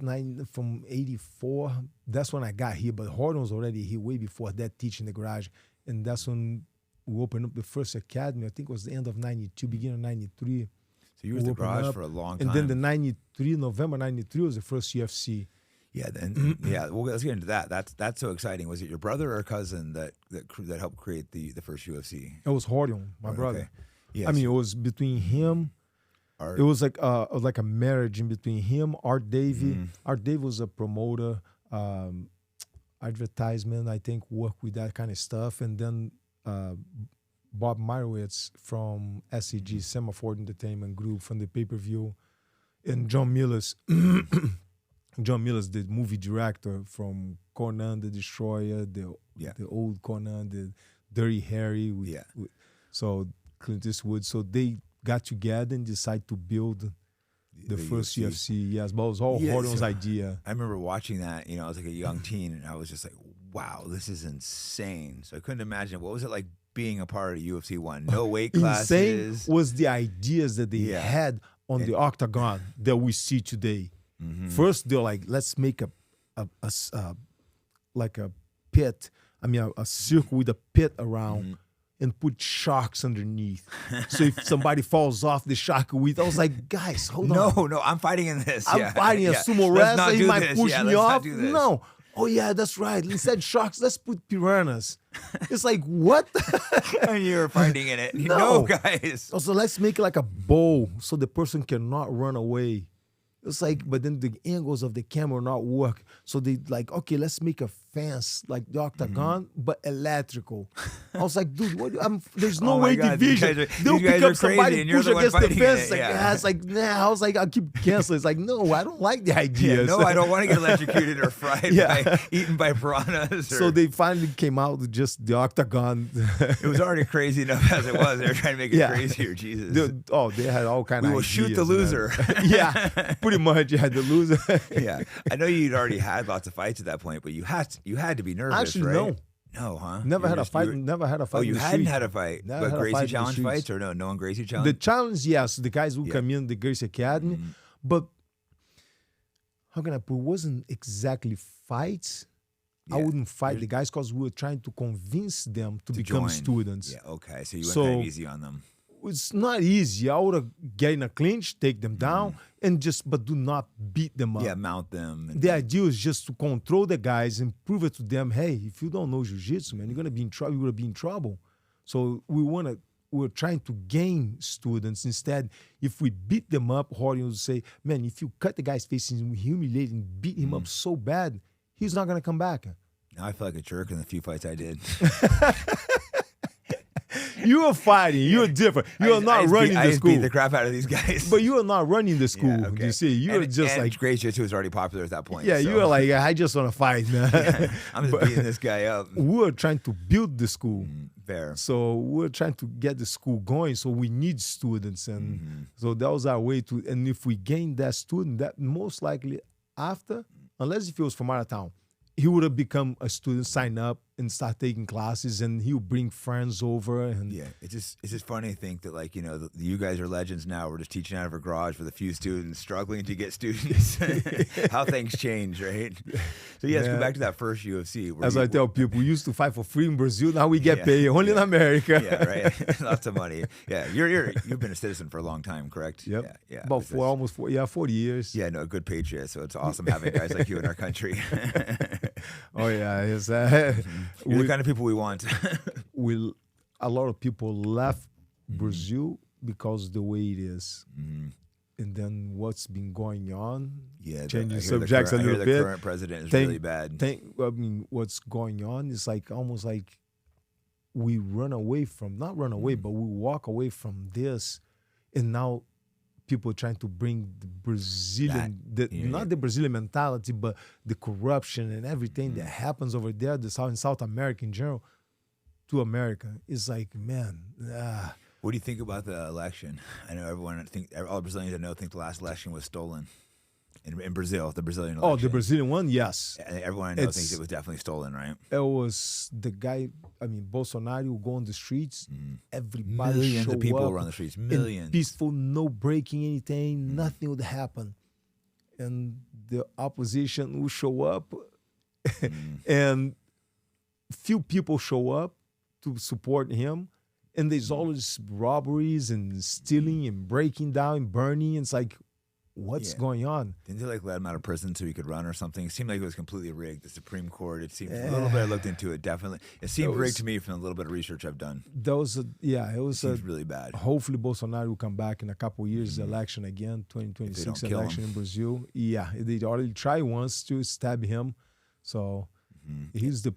from 84. That's when I got here. But Horton was already here way before that, teaching the garage. And that's when we opened up the first academy. I think it was the end of 92, beginning of 93. So you were at the garage for a long time. And then the 93, November 93 was the first UFC. Yeah, well, let's get into that. That's so exciting. Was it your brother or cousin that helped create the first UFC? It was Horton, my brother. Okay. Yeah, I mean, it was between him. It was like a marriage in between him, Art Davey. Art Davey was a promoter, advertisement, I think, worked with that kind of stuff. And then Bob Meyerowitz from SEG, Semaphore Entertainment Group, from the pay-per-view. And John Miller's, the movie director from Conan the Destroyer, the old Conan, the Dirty Harry. So Clint Eastwood. So they got together and decided to build the first UFC. Yes, but it was all Horton's idea. I remember watching that. I was like a young teen, and I was just like, "Wow, this is insane." So I couldn't imagine what was it like being a part of UFC 1. No weight classes. Insane was the ideas that they had on the octagon that we see today. First, they're like, "Let's make a pit. I mean, a circle with a pit around." And put sharks underneath. So if somebody falls off the shark with, I was like, guys, hold on. No, I'm fighting in this. I'm fighting a sumo wrestler. He might push me off. No. Oh, yeah, that's right. Instead sharks, let's put piranhas. It's like, what? And you're fighting in it. No, guys. So let's make it like a bow so the person cannot run away. It's like, but then the angles of the camera not work. So they like, okay, let's make a fence like the octagon, but electrical. I was like, dude, there's no way division. They'll pick up somebody and push against the fence. It's like, nah. I was like, I'll keep canceling. It's like, no, I don't like the idea. No, I don't want to get electrocuted or fried eaten by piranhas. So they finally came out with just the octagon. It was already crazy enough as it was. They were trying to make it crazier. Jesus. They had all kind of ideas. We will shoot the loser. Pretty much. You had the loser. I know you'd already had lots of fights at that point, but you had to be nervous. Actually, right? No, huh? Never had a fight. Never had a fight. Oh, you hadn't had a fight. But Gracie challenge fights, or no one Gracie challenge? The challenge, yes. The guys who come in the Gracie Academy, but how can I put? It wasn't exactly fights. I wouldn't fight the guys because we were trying to convince them to become students. Yeah, okay. So you went kind of easy on them. It's not easy. I would have get in a clinch, take them down, but do not beat them up. Yeah, mount them. The idea is just to control the guys and prove it to them, hey, if you don't know jiu-jitsu, man, you're gonna be in trouble. You're gonna be in trouble. So we want to we're trying to gain students. Instead, if we beat them up, Jorge will say, man, if you cut the guy's face and humiliate and beat him up so bad, he's not going to come back. Now I feel like a jerk in the few fights I did. You are fighting. You're different. You are not running the school. I beat the crap out of these guys. But you are not running the school. Yeah, okay. You see, you are just and like Gracie too was already popular at that point. Yeah, so. you are like, I just want to fight, man. I'm just beating this guy up. We're trying to build the school. Fair. So we're trying to get the school going. So we need students, and so that was our way to. And if we gain that student, that most likely after, unless if he was from out of town, he would have become a student, sign up, and start taking classes, and he'll bring friends over. And yeah, it's just funny to think that, like, you know, you guys are legends now. We're just teaching out of a garage with a few students, struggling to get students. How things change, right? So yeah, let's go back to that first UFC. As I tell people, we used to fight for free in Brazil. Now we get paid only in America. Yeah, right. Lots of money. Yeah, you've been a citizen for a long time, correct? Yep. Yeah. About 40 years. Yeah, no, a good patriot. So it's awesome having guys like you in our country. Oh yeah, it's You're the kind of people we want. A lot of people left Brazil because the way it is. And then what's been going on? Yeah, changing subjects a little bit. The current president is really bad. What's going on is like almost like we run away from, not run away, but we walk away from this, and now people are trying to bring the Brazilian, not the Brazilian mentality, but the corruption and everything that happens over there, in South America in general, to America. It's like, man. What do you think about the election? I know all Brazilians I know think the last election was stolen in Brazil, the Brazilian election. Oh, the Brazilian one? Yes. Everyone I know thinks it was definitely stolen, right? It was the guy, Bolsonaro would go on the streets, everybody millions of people up, were on the streets, millions. Peaceful, no breaking anything, nothing would happen. And the opposition will show up, and few people show up to support him. And there's always robberies and stealing and breaking down, burning. It's like, what's going on? Didn't they let him out of prison so he could run or something? It seemed like it was completely rigged. The Supreme Court, it seemed a little bit. I looked into it, definitely. It seemed rigged to me from the little bit of research I've done. It was really bad. Hopefully Bolsonaro will come back in a couple of years, election again, 2026 election in Brazil. Yeah, they already tried once to stab him. So he's the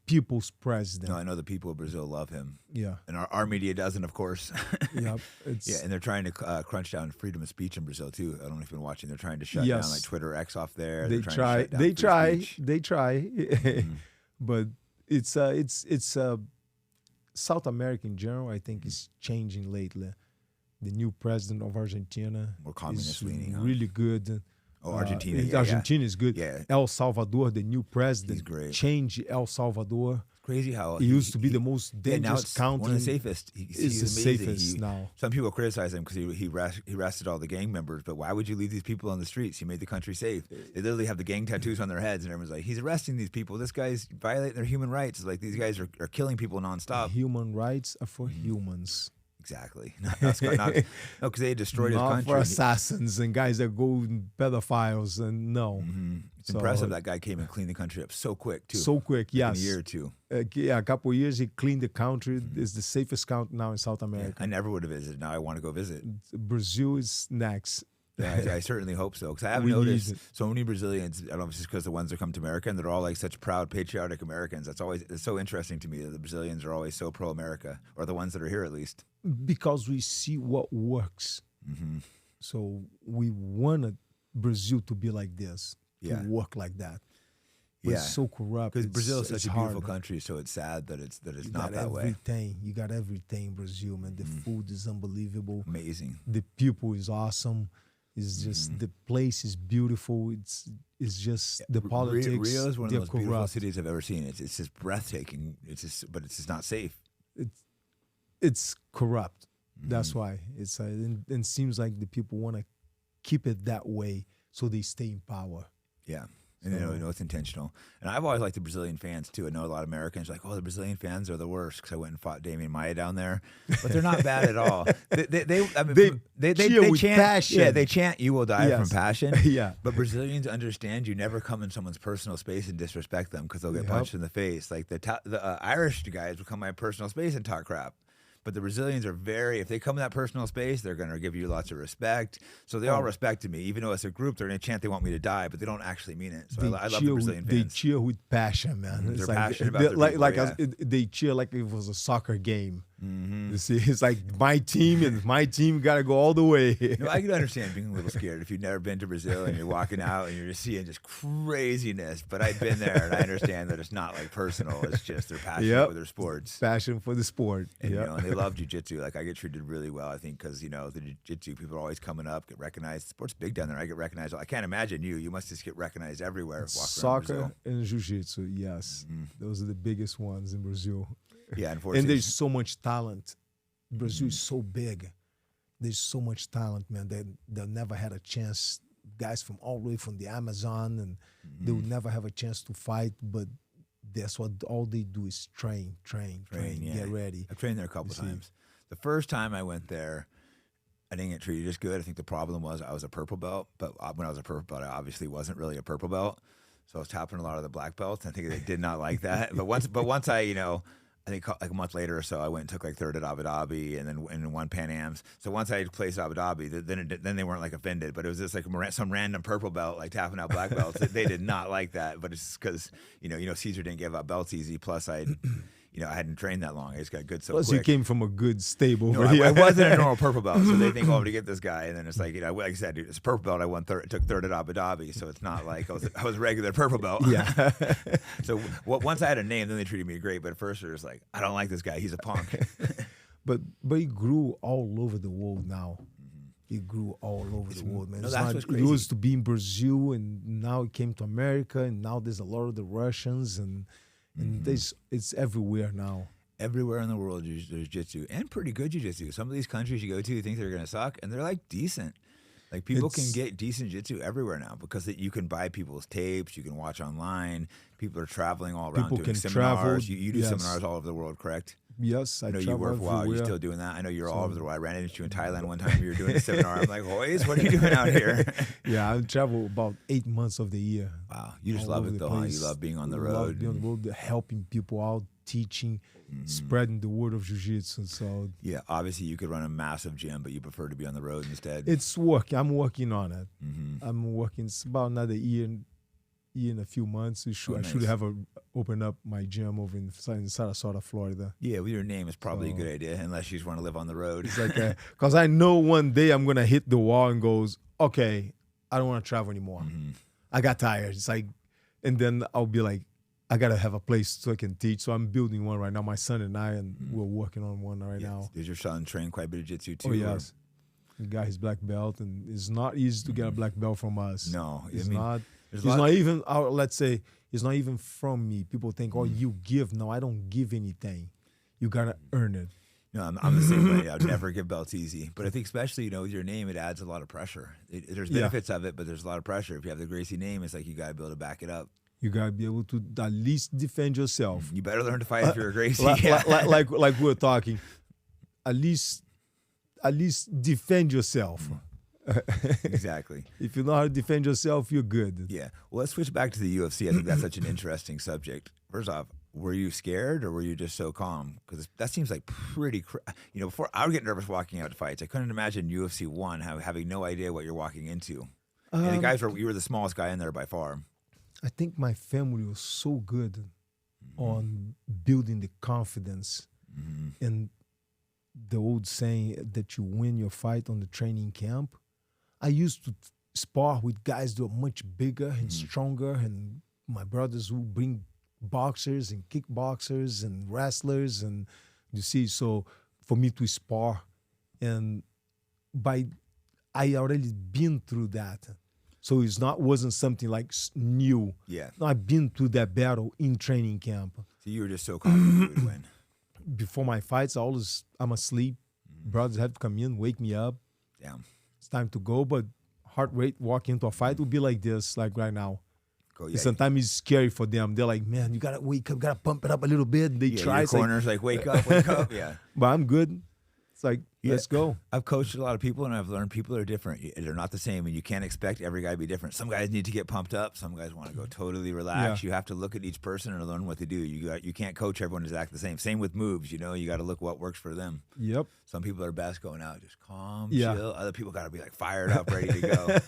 people's president. No, I know the people of Brazil love him. Yeah. And our media doesn't, of course. Yeah. And they're trying to crunch down freedom of speech in Brazil, too. I don't know if you've been watching. They're trying to shut down like Twitter X off there. They try. But it's South America in general, I think, is changing lately. The new president of Argentina more communist leaning, really good. Oh, Argentina. Argentina is good. Yeah. El Salvador, the new president, he's great. Changed El Salvador. Crazy how it used to be the most dangerous country. One of the safest. He's the safest now. Some people criticize him because he arrested all the gang members. But why would you leave these people on the streets? He made the country safe. They literally have the gang tattoos on their heads, and everyone's like, he's arresting these people. This guy's violating their human rights. Like, these guys are killing people nonstop. Human rights are for humans. Exactly. Because they destroyed his country. Not for assassins and guys that go pedophiles and no. It's impressive that guy came and cleaned the country up so quick too. So quick, yes. In a year or two. A couple of years he cleaned the country. It's the safest country now in South America. Yeah, I never would have visited. Now I want to go visit. Brazil is next. Yeah, I certainly hope so, because I have noticed so many Brazilians. I don't know if it's just because the ones that come to America, and they're all like such proud, patriotic Americans. It's so interesting to me that the Brazilians are always so pro-America, or the ones that are here at least. Because we see what works. So we wanted Brazil to be like this, to work like that. But it's so corrupt. Because Brazil is such a beautiful country, so it's sad that it's not that way. You got everything in Brazil, man. The food is unbelievable. Amazing. The people is awesome. It's just the place is beautiful. It's just the politics. Rio is one of the most beautiful cities I've ever seen. It's just breathtaking. But it's just not safe. It's corrupt. That's why it's and seems like the people want to keep it that way so they stay in power. Yeah. And they know it's intentional. And I've always liked the Brazilian fans, too. I know a lot of Americans are like, the Brazilian fans are the worst, because I went and fought Damian Maia down there. But they're not bad at all. They chant passion. Yeah, they chant, "You will die from passion." Yeah. But Brazilians understand you never come in someone's personal space and disrespect them, because they'll get punched in the face. Like the Irish guys will come in my personal space and talk crap. But the Brazilians are if they come in that personal space, they're going to give you lots of respect. So they all respected me, even though as a group, they're going to chant they want me to die, but they don't actually mean it. So I love the Brazilian fans. They cheer with passion, man. They're passionate about their people, they cheer like it was a soccer game. You see, it's like my team and my team got to go all the way. No, I can understand being a little scared if you've never been to Brazil and you're walking out and you're just seeing just craziness. But I've been there and I understand that it's not like personal. It's just they're passionate with their sports. Passion for the sport. And, and they love jiu-jitsu. Like I get treated really well, I think, because, the jiu-jitsu people are always coming up, get recognized. Sport's big down there. I get recognized. I can't imagine you. You must just get recognized everywhere. Soccer and jiu-jitsu, yes. Those are the biggest ones in Brazil. Yeah, unfortunately. And there's so much talent. Brazil is so big. There's so much talent, man. They'll never had a chance. Guys from all the way from the Amazon, and they will never have a chance to fight. But that's what all they do is train, get ready. I've trained there a couple times. The first time I went there, I didn't get treated as good. I think the problem was I was a purple belt. But when I was a purple belt, I obviously wasn't really a purple belt. So I was tapping a lot of the black belts. I think they did not like that. But once I think like a month later or so, I went and took like third at Abu Dhabi and then won Pan Am's. So once I placed Abu Dhabi, then they weren't like offended, but it was just like some random purple belt like tapping out black belts. They did not like that, but it's because Caesar didn't give out belts easy. Plus I hadn't trained that long. I just got good so Plus quick. you came from a good stable. I wasn't a normal purple belt, so they think, to get this guy, and then it's like like I said, it's a purple belt. I took third at Abu Dhabi, so it's not like I was a regular purple belt. Yeah. So once I had a name, then they treated me great. But at first, it was like, I don't like this guy. He's a punk. But he grew all over the world now. He grew all over the world, man. No, that's what's crazy. It used to be in Brazil, and now it came to America, and now there's a lot of the Russians, and it's everywhere now. Everywhere in the world, there's jiu-jitsu, and pretty good jiu-jitsu. Some of these countries you go to, you think they're going to suck, and they're like decent. Like people can get decent jiu-jitsu everywhere now because you can buy people's tapes, you can watch online. People are traveling all around doing seminars. You do seminars all over the world, correct? Yes, I know you work well. You're still doing that. I know you're all over the world. I ran into you in Thailand one time. You were doing a seminar. I'm like, Royce, what are you doing out here? Yeah, I travel about 8 months of the year. Wow, you just love it though, huh? You love being on the road. Love being on the road, helping people out, teaching, spreading the word of jiu-jitsu. So yeah, obviously you could run a massive gym, but you prefer to be on the road instead. It's working. I'm working on it. I'm working. It's about another year in a few months. I should have opened up my gym over in Sarasota, Florida. Yeah, with your name, it's probably a good idea, unless you just want to live on the road. It's like, because I know one day I'm going to hit the wall and goes, okay, I don't want to travel anymore. I got tired. It's like, and then I'll be like, I got to have a place so I can teach. So I'm building one right now. My son and I, and we're working on one right now. Does your son train quite a bit of jiu-jitsu too? Oh, yes. He got his black belt, and it's not easy to get a black belt from us. No. It's not. It's not even, let's say, it's not even from me. People think, you give. No, I don't give anything. You got to earn it. No, I'm the same way. I'd never give belts easy. But I think especially, with your name, it adds a lot of pressure. There's benefits of it, but there's a lot of pressure. If you have the Gracie name, it's like you got to be able to back it up. You got to be able to at least defend yourself. You better learn to fight if you're a Gracie. Like we were talking, at least defend yourself. Exactly. If you know how to defend yourself, you're good. Yeah. Well, let's switch back to the UFC. I think that's such an interesting subject. First off, were you scared or were you just so calm? Because that seems like pretty, before I would get nervous walking out to fights. I couldn't imagine UFC 1 having no idea what you're walking into. And you were the smallest guy in there by far. I think my family was so good on building the confidence and the old saying that you win your fight on the training camp. I used to spar with guys that are much bigger and stronger, and my brothers who bring boxers and kickboxers and wrestlers, and you see, so for me to spar, and I already been through that. So wasn't something like new. Yeah. No, I've been through that battle in training camp. So you were just so confident you would win. Before my fights, I'm asleep. Brothers have to come in, wake me up. Damn. It's time to go, but heart rate walking into a fight would be like this, like right now. Go, yeah. Sometimes it's scary for them. They're like, man, you gotta wake up, gotta pump it up a little bit. They try. Your corner's like, wake up. Yeah. But I'm good. It's like, let's go. I've coached a lot of people, and I've learned people are different. They're not the same, and you can't expect every guy to be different. Some guys need to get pumped up. Some guys want to go totally relaxed. Yeah. You have to look at each person and learn what they do. You can't coach everyone exactly the same. Same with moves. You got to look what works for them. Yep. Some people are best going out just calm, Yeah. chill. Other people got to be like fired up, ready to go.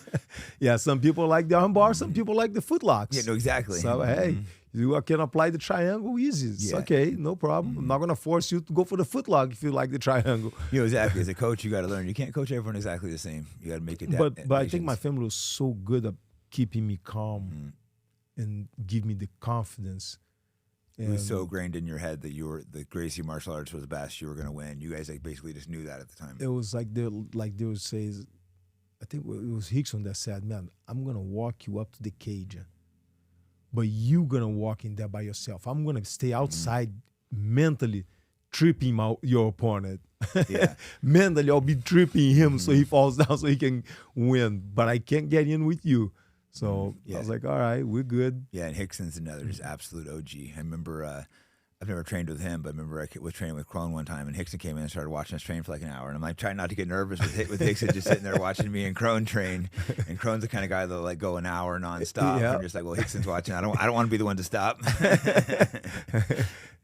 Yeah, some people like the armbar, some people like the footlocks. Yeah, no, exactly. So, hey, you can apply the triangle easy. It's okay, no problem. I'm not going to force you to go for the footlock if you like the triangle. Exactly. As a coach, you got to learn. You can't coach everyone exactly the same. You got to make it. But I think my family was so good at keeping me calm and give me the confidence. It was so ingrained in your head that the Gracie martial arts was the best. You were going to win. You guys basically just knew that at the time. It was like they would say, I think it was Hickson that said, "Man, I'm gonna walk you up to the cage, but you gonna walk in there by yourself. I'm gonna stay outside mentally, tripping your opponent. Yeah, mentally, I'll be tripping him so he falls down so he can win. But I can't get in with you." So I was like, all right, we're good. Yeah, and Hickson's another just absolute OG. I remember, I've never trained with him, but I remember I was training with Crone one time, and Hickson came in and started watching us train for like an hour. And I'm like trying not to get nervous with Hickson just sitting there watching me and Crone train. And Crone's the kind of guy that'll like go an hour nonstop. Yeah. I'm just like, well, Hickson's watching. I don't want to be the one to stop.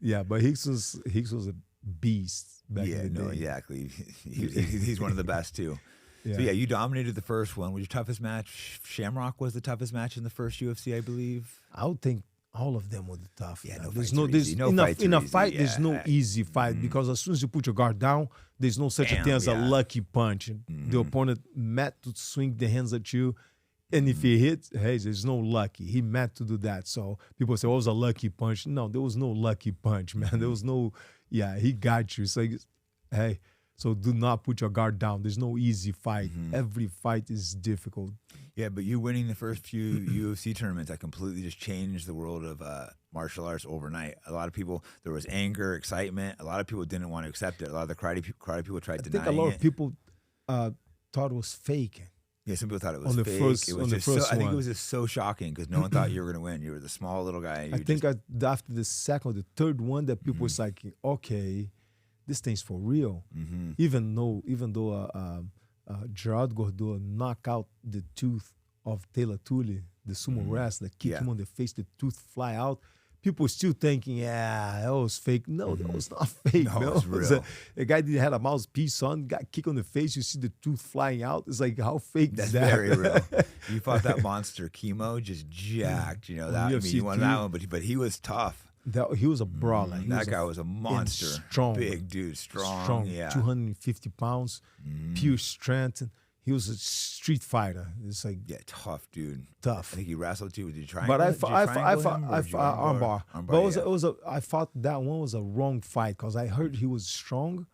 Yeah, but Hicks was a beast back in the day. Exactly. He's one of the best too. Yeah. So you dominated the first one. Was your toughest match? Shamrock was the toughest match in the first UFC, I believe. I would think all of them were tough. Yeah, there's in a fight. There's no easy fight because as soon as you put your guard down, there's no such a thing as a lucky punch. The opponent meant to swing the hands at you, and if he hits, hey, there's no lucky. He meant to do that. So people say, "Oh, it was a lucky punch." No, there was no lucky punch, man. There was no. Yeah, he got you. So hey. So do not put your guard down. There's no easy fight. Every fight is difficult. Yeah, but you winning the first few UFC tournaments, that completely just changed the world of martial arts overnight. A lot of people, there was anger, excitement. A lot of people didn't want to accept it. A lot of the karate people tried denying it. I think a lot of people thought it was fake. Yeah, some people thought it was on the fake. First, it was on the just first I think one. it was just so shocking because no one thought you were going to win. You were the small little guy. I think after the second or the third one that people was like, okay, this thing's for real. Even though Gerard Gordeau knocked out the tooth of Taylor Tully, the sumo wrestler, kicked him on the face, the tooth fly out. People still thinking, yeah, that was fake. No, that was not fake. No, it was real. A guy that had a mouthpiece on, got kicked on the face, you see the tooth flying out. It's like, how fake is that? That's very real. You fought that monster, Chemo, just jacked. You know, that, I mean, you won that one, but he was tough. He was a brawler. That guy was a monster. Strong. Big dude, strong. Yeah. 250 pounds, pure strength. He was a street fighter. It's like tough dude. Tough. I think he wrestled you. Did you try? But I fought armbar. But I thought that one was a wrong fight because I heard he was strong,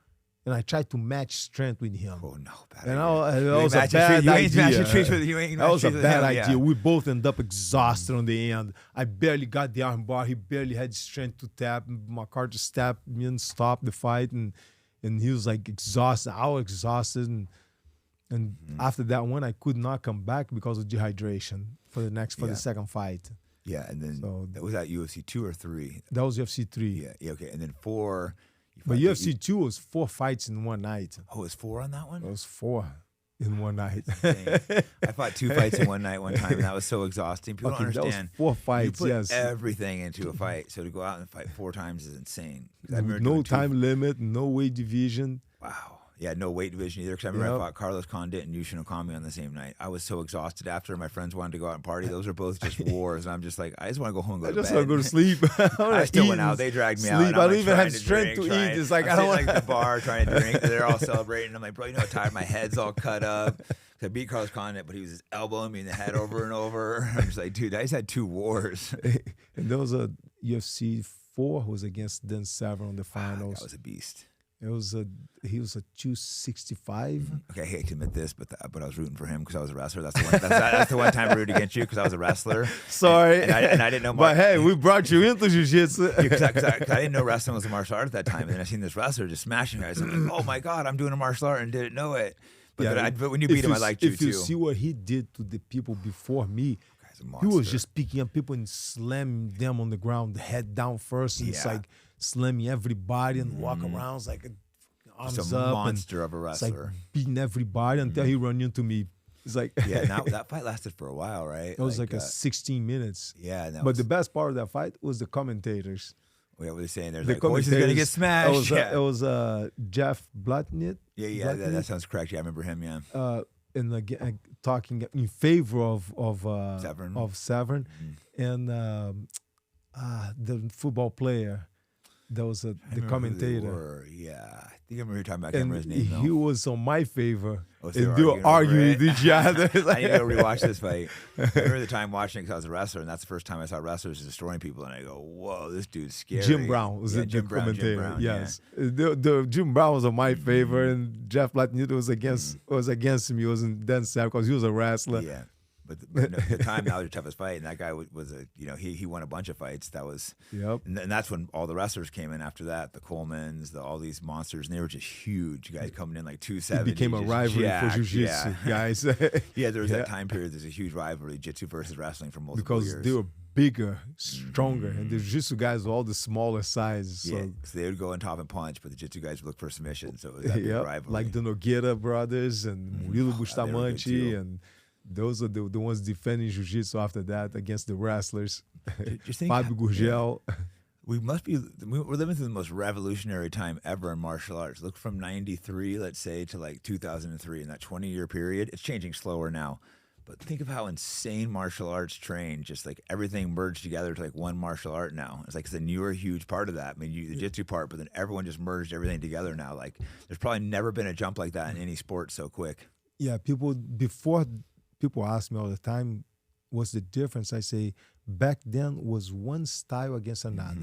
and I tried to match strength with him. Oh no, bad and idea. that was a bad idea. That was a bad idea. We both ended up exhausted on the end. I barely got the armbar. He barely had strength to tap. My car just tapped me and stopped the fight, and he was like exhausted. I was exhausted, and after that one, I could not come back because of dehydration for the second fight. Yeah, and then that was at UFC 2 or 3. That was UFC 3. Yeah, okay, and then 4. But UFC 2 was 4 fights in one night. Oh, it was 4 on that one? It was 4 in one night. I fought 2 fights in one night one time, and that was so exhausting. People don't understand. That was 4 fights, you put everything into a fight, so to go out and fight 4 times is insane. No time limit, no weight division. Wow. Yeah, no weight division either. Because I remember I fought Carlos Condit and Yushin Okami on the same night. I was so exhausted after. My friends wanted to go out and party. Those are both just wars. And I'm just like, I just want to go home and go to bed. I just want to go to sleep. I still went out. They dragged me out. I don't even have strength to eat. It's like, I don't want the bar trying to drink. They're all celebrating. I'm like, bro, you know how tired my head's all cut up. I beat Carlos Condit, but he was just elbowing me in the head over and over. I'm just like, dude, I just had 2 wars. And there was a UFC 4 who was against Dan Severn on the finals. That was a beast. He was a 265. Okay, I hate to admit this, but I was rooting for him because I was a wrestler. That's the one time I rooted against you because I was a wrestler. Sorry, and I didn't know. But hey, we brought you into jiu-jitsu. Because I didn't know wrestling was a martial art at that time, and then I seen this wrestler just smashing guys. I'm like, oh my god, I'm doing a martial art and didn't know it. But when you beat him, I liked you too. If you see what he did to the people before me. He was just picking up people and slamming them on the ground, head down first, and it's like slamming everybody and walk around. It's like arms Just a up, monster of a it's like wrestler. beating everybody until he run into me. It's like Yeah, now that fight lasted for a while, right? it was like a 16 minutes. Yeah, and But the best part of that fight was the commentators. what were they saying? There's The like, Royce is gonna get smashed. It was Jeff Blatnit. Yeah, that sounds correct. Yeah, I remember him. Yeah, And again, talking in favor of Severn. Severn, and the football player that was the commentator. Yeah, I think I remember you talking about. I can't remember And his name. he Though. was on my favor. Oh, so And they they were were arguing arguing with each other. I need to go rewatch this fight. I remember the time watching it because I was a wrestler, and that's the first time I saw wrestlers destroying people. And I go, "Whoa, this dude's scary." Jim Brown was the commentator. Jim Brown, yes, the Jim Brown was on my favor, and Jeff Blatnit was against me. He wasn't then sad because he was a wrestler. Yeah. But no, at the time, that was the toughest fight, and that guy was he won a bunch of fights. That was and that's when all the wrestlers came in after that, the Colemans, all these monsters, and they were just huge guys coming in like 270. It became a rivalry for Jiu-Jitsu guys. Yeah, there was that time period. There's a huge rivalry, Jiu-Jitsu versus wrestling for multiple because years. they were bigger, stronger, and the Jiu-Jitsu guys were all the smaller sizes. So, so they would go on top and punch, but the Jiu-Jitsu guys would look for submission. So it was that big rivalry. like the Nogueira brothers and Murilo Bustamante and. Those are the ones defending Jiu-Jitsu after that against the wrestlers. Just think, Fábio Gurgel. We're living through the most revolutionary time ever in martial arts. Look from 93, let's say, to like 2003. In that 20-year period, it's changing slower now. But think of how insane martial arts trained, just like everything merged together to like one martial art now. It's like it's a newer, huge part of that. I mean, the jiu-jitsu part, but then everyone just merged everything together now. Like there's probably never been a jump like that in any sport so quick. Yeah, people ask me all the time, what's the difference? I say, back then was one style against another.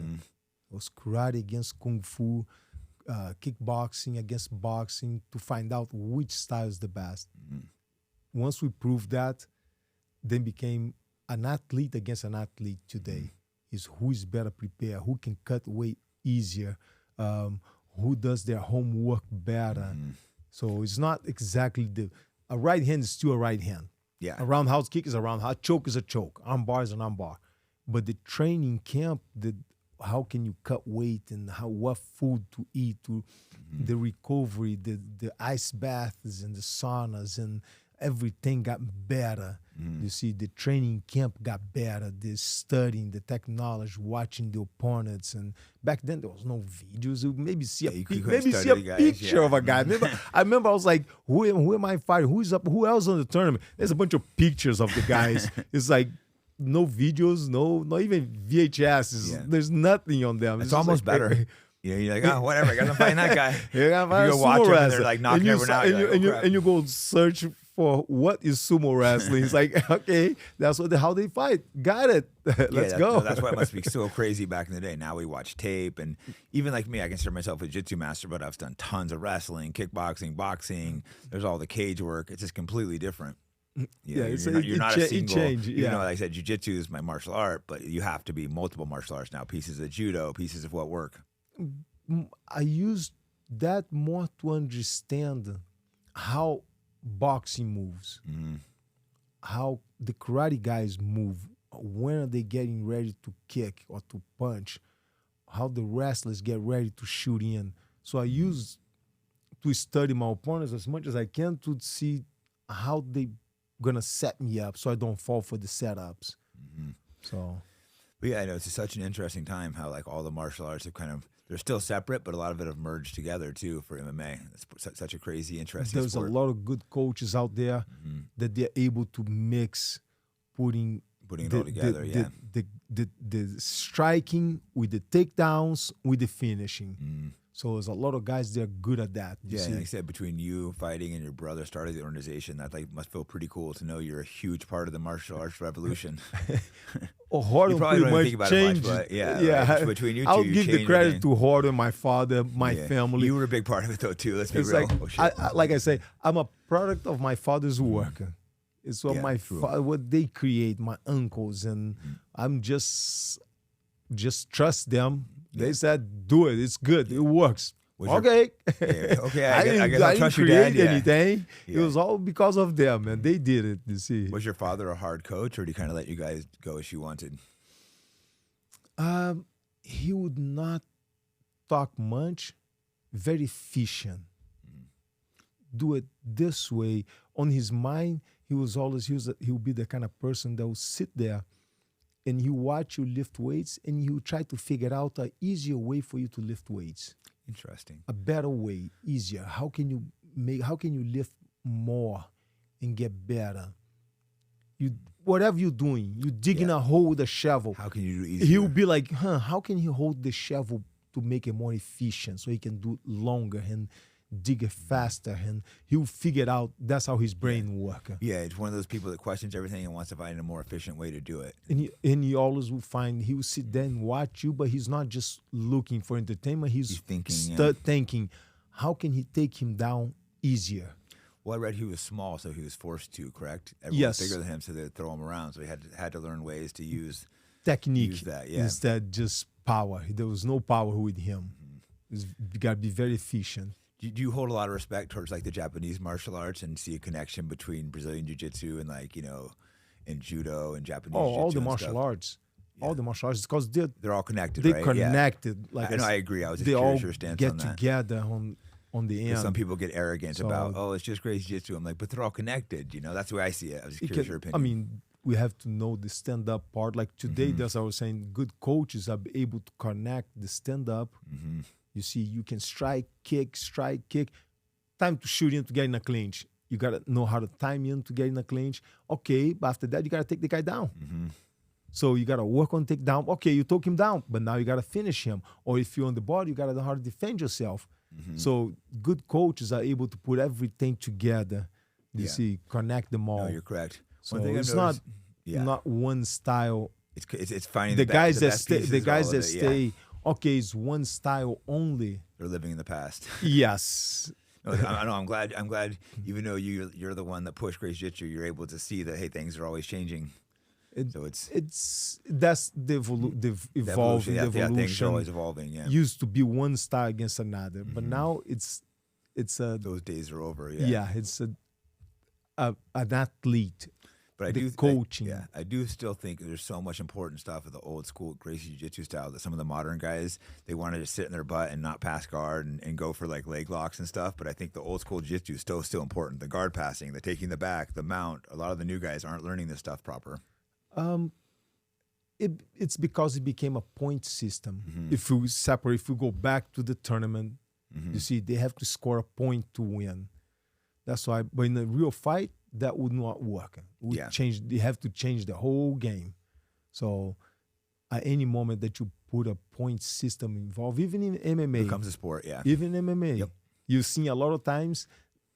It was karate against kung fu, kickboxing against boxing to find out which style is the best. Once we proved that, then became an athlete against an athlete today. Is who is better prepared, who can cut weight easier, who does their homework better. So it's not exactly a right hand is still a right hand. Yeah. A roundhouse kick is a roundhouse. Choke is a choke. Arm bar is an arm bar. But the training camp, how can you cut weight and what food to eat, the recovery, the ice baths and the saunas and everything got better. You see, the training camp got better. The studying, the technology, watching the opponents. And back then there was no videos. You maybe see a picture of a guy. I remember I was like, who am I fighting? Who else on the tournament? There's a bunch of pictures of the guys. It's like no videos, not even VHS. There's nothing on them. It's almost like, better. You're like, whatever, I guess I'm fighting that guy. You go watch them and they're like knocking everyone out. And you go search for what is sumo wrestling. It's like, okay, that's how they fight. Got it. Let's go. No, that's why it must be so crazy back in the day. Now we watch tape, and even like me, I consider myself a jiu-jitsu master, but I've done tons of wrestling, kickboxing, boxing. There's all the cage work. It's just completely different. You're not a single. Like I said, jiu-jitsu is my martial art, but you have to be multiple martial arts now. Pieces of judo, pieces of what work. I use that more to understand how boxing moves, how the karate guys move, when are they getting ready to kick or to punch, how the wrestlers get ready to shoot in. So I use to study my opponents as much as I can to see how they gonna set me up so I don't fall for the setups. So, but yeah, I know it's such an interesting time how like all the martial arts have they're still separate, but a lot of it have merged together too for MMA. It's such a crazy, interesting There's sport. a lot of good coaches out there that they're able to mix, putting it all together. The striking with the takedowns with the finishing. So there's a lot of guys that are good at that. And like I said, between you fighting and your brother started the organization, that must feel pretty cool to know you're a huge part of the martial arts revolution. Horton pretty much changed. Right? Between you two, I'll give the credit to Horton, my father, my family. You were a big part of it though too. Let's be real. Like I say, I'm a product of my father's work. It's what what they create, my uncles, and I'm just trust them. They said, do it. It's good. It works. Okay. I guess I trust didn't your create dad. anything. It was all because of them, and they did it, you see. Was your father a hard coach, or did he kind of let you guys go as you wanted? He would not talk much, very efficient. Do it this way. On his mind, he will be the kind of person that will sit there and he watch you lift weights and he will try to figure out an easier way for you to lift weights. Interesting. A better way, easier. How can you lift more and get better? Whatever you're doing, you're digging a hole with a shovel. How can you do easier? He'll be like, how can he hold the shovel to make it more efficient so he can do it longer and dig it faster? And he'll figure it out. That's how his brain works. Yeah, it's one of those people that questions everything and wants to find a more efficient way to do it. And he always will find, he will sit there and watch you, but he's not just looking for entertainment. He's thinking, thinking, how can he take him down easier? Well, I read he was small, so he was forced to, correct? Everyone was bigger than him, so they'd throw him around. So he had to learn ways to use technique that, instead just power. There was no power with him. You got to be very efficient. Do you hold a lot of respect towards like the Japanese martial arts and see a connection between Brazilian Jiu-Jitsu and like, and Judo and Japanese Jiu-Jitsu? All the martial arts. Yeah. All the martial arts, because they're all connected, they're right? connected. Yeah. Like I agree. I was just curious your stance on that. They all get together on the end. Some people get arrogant about, it's just Gracie Jiu-Jitsu. I'm like, but they're all connected. That's the way I see it. I was just curious your opinion. I mean, we have to know the stand-up part. Like today, that's what I was saying, good coaches are able to connect the stand-up. You see, you can strike, kick. Time to shoot in to get in a clinch. You got to know how to time in to get in a clinch. Okay, but after that, you got to take the guy down. So you got to work on takedown. Okay, you took him down, but now you got to finish him. Or if you're on the board, you got to know how to defend yourself. So good coaches are able to put everything together. You see, connect them all. No, you're correct. So it's not one style. It's finding the guys that stay. The guys that stay. Okay, it's one style only. They're living in the past. Yes. No, I'm glad. Even though you're the one that pushed Gracie Jiu-Jitsu, you're able to see that things are always changing. That's the evolution. Things are always evolving. Yeah, used to be one style against another, but now it's those days are over. It's an athlete. But coaching. I do still think there's so much important stuff of the old school Gracie Jiu-Jitsu style that some of the modern guys, they want to just sit in their butt and not pass guard and go for like leg locks and stuff. But I think the old school Jiu-Jitsu is still important. The guard passing, the taking the back, the mount. A lot of the new guys aren't learning this stuff proper. It's because it became a point system. If we go back to the tournament, you see, they have to score a point to win. That's why, but in a real fight, that would not work. They have to change the whole game. So at any moment that you put a point system involved, even in MMA. It becomes a sport, Even in MMA. You've seen a lot of times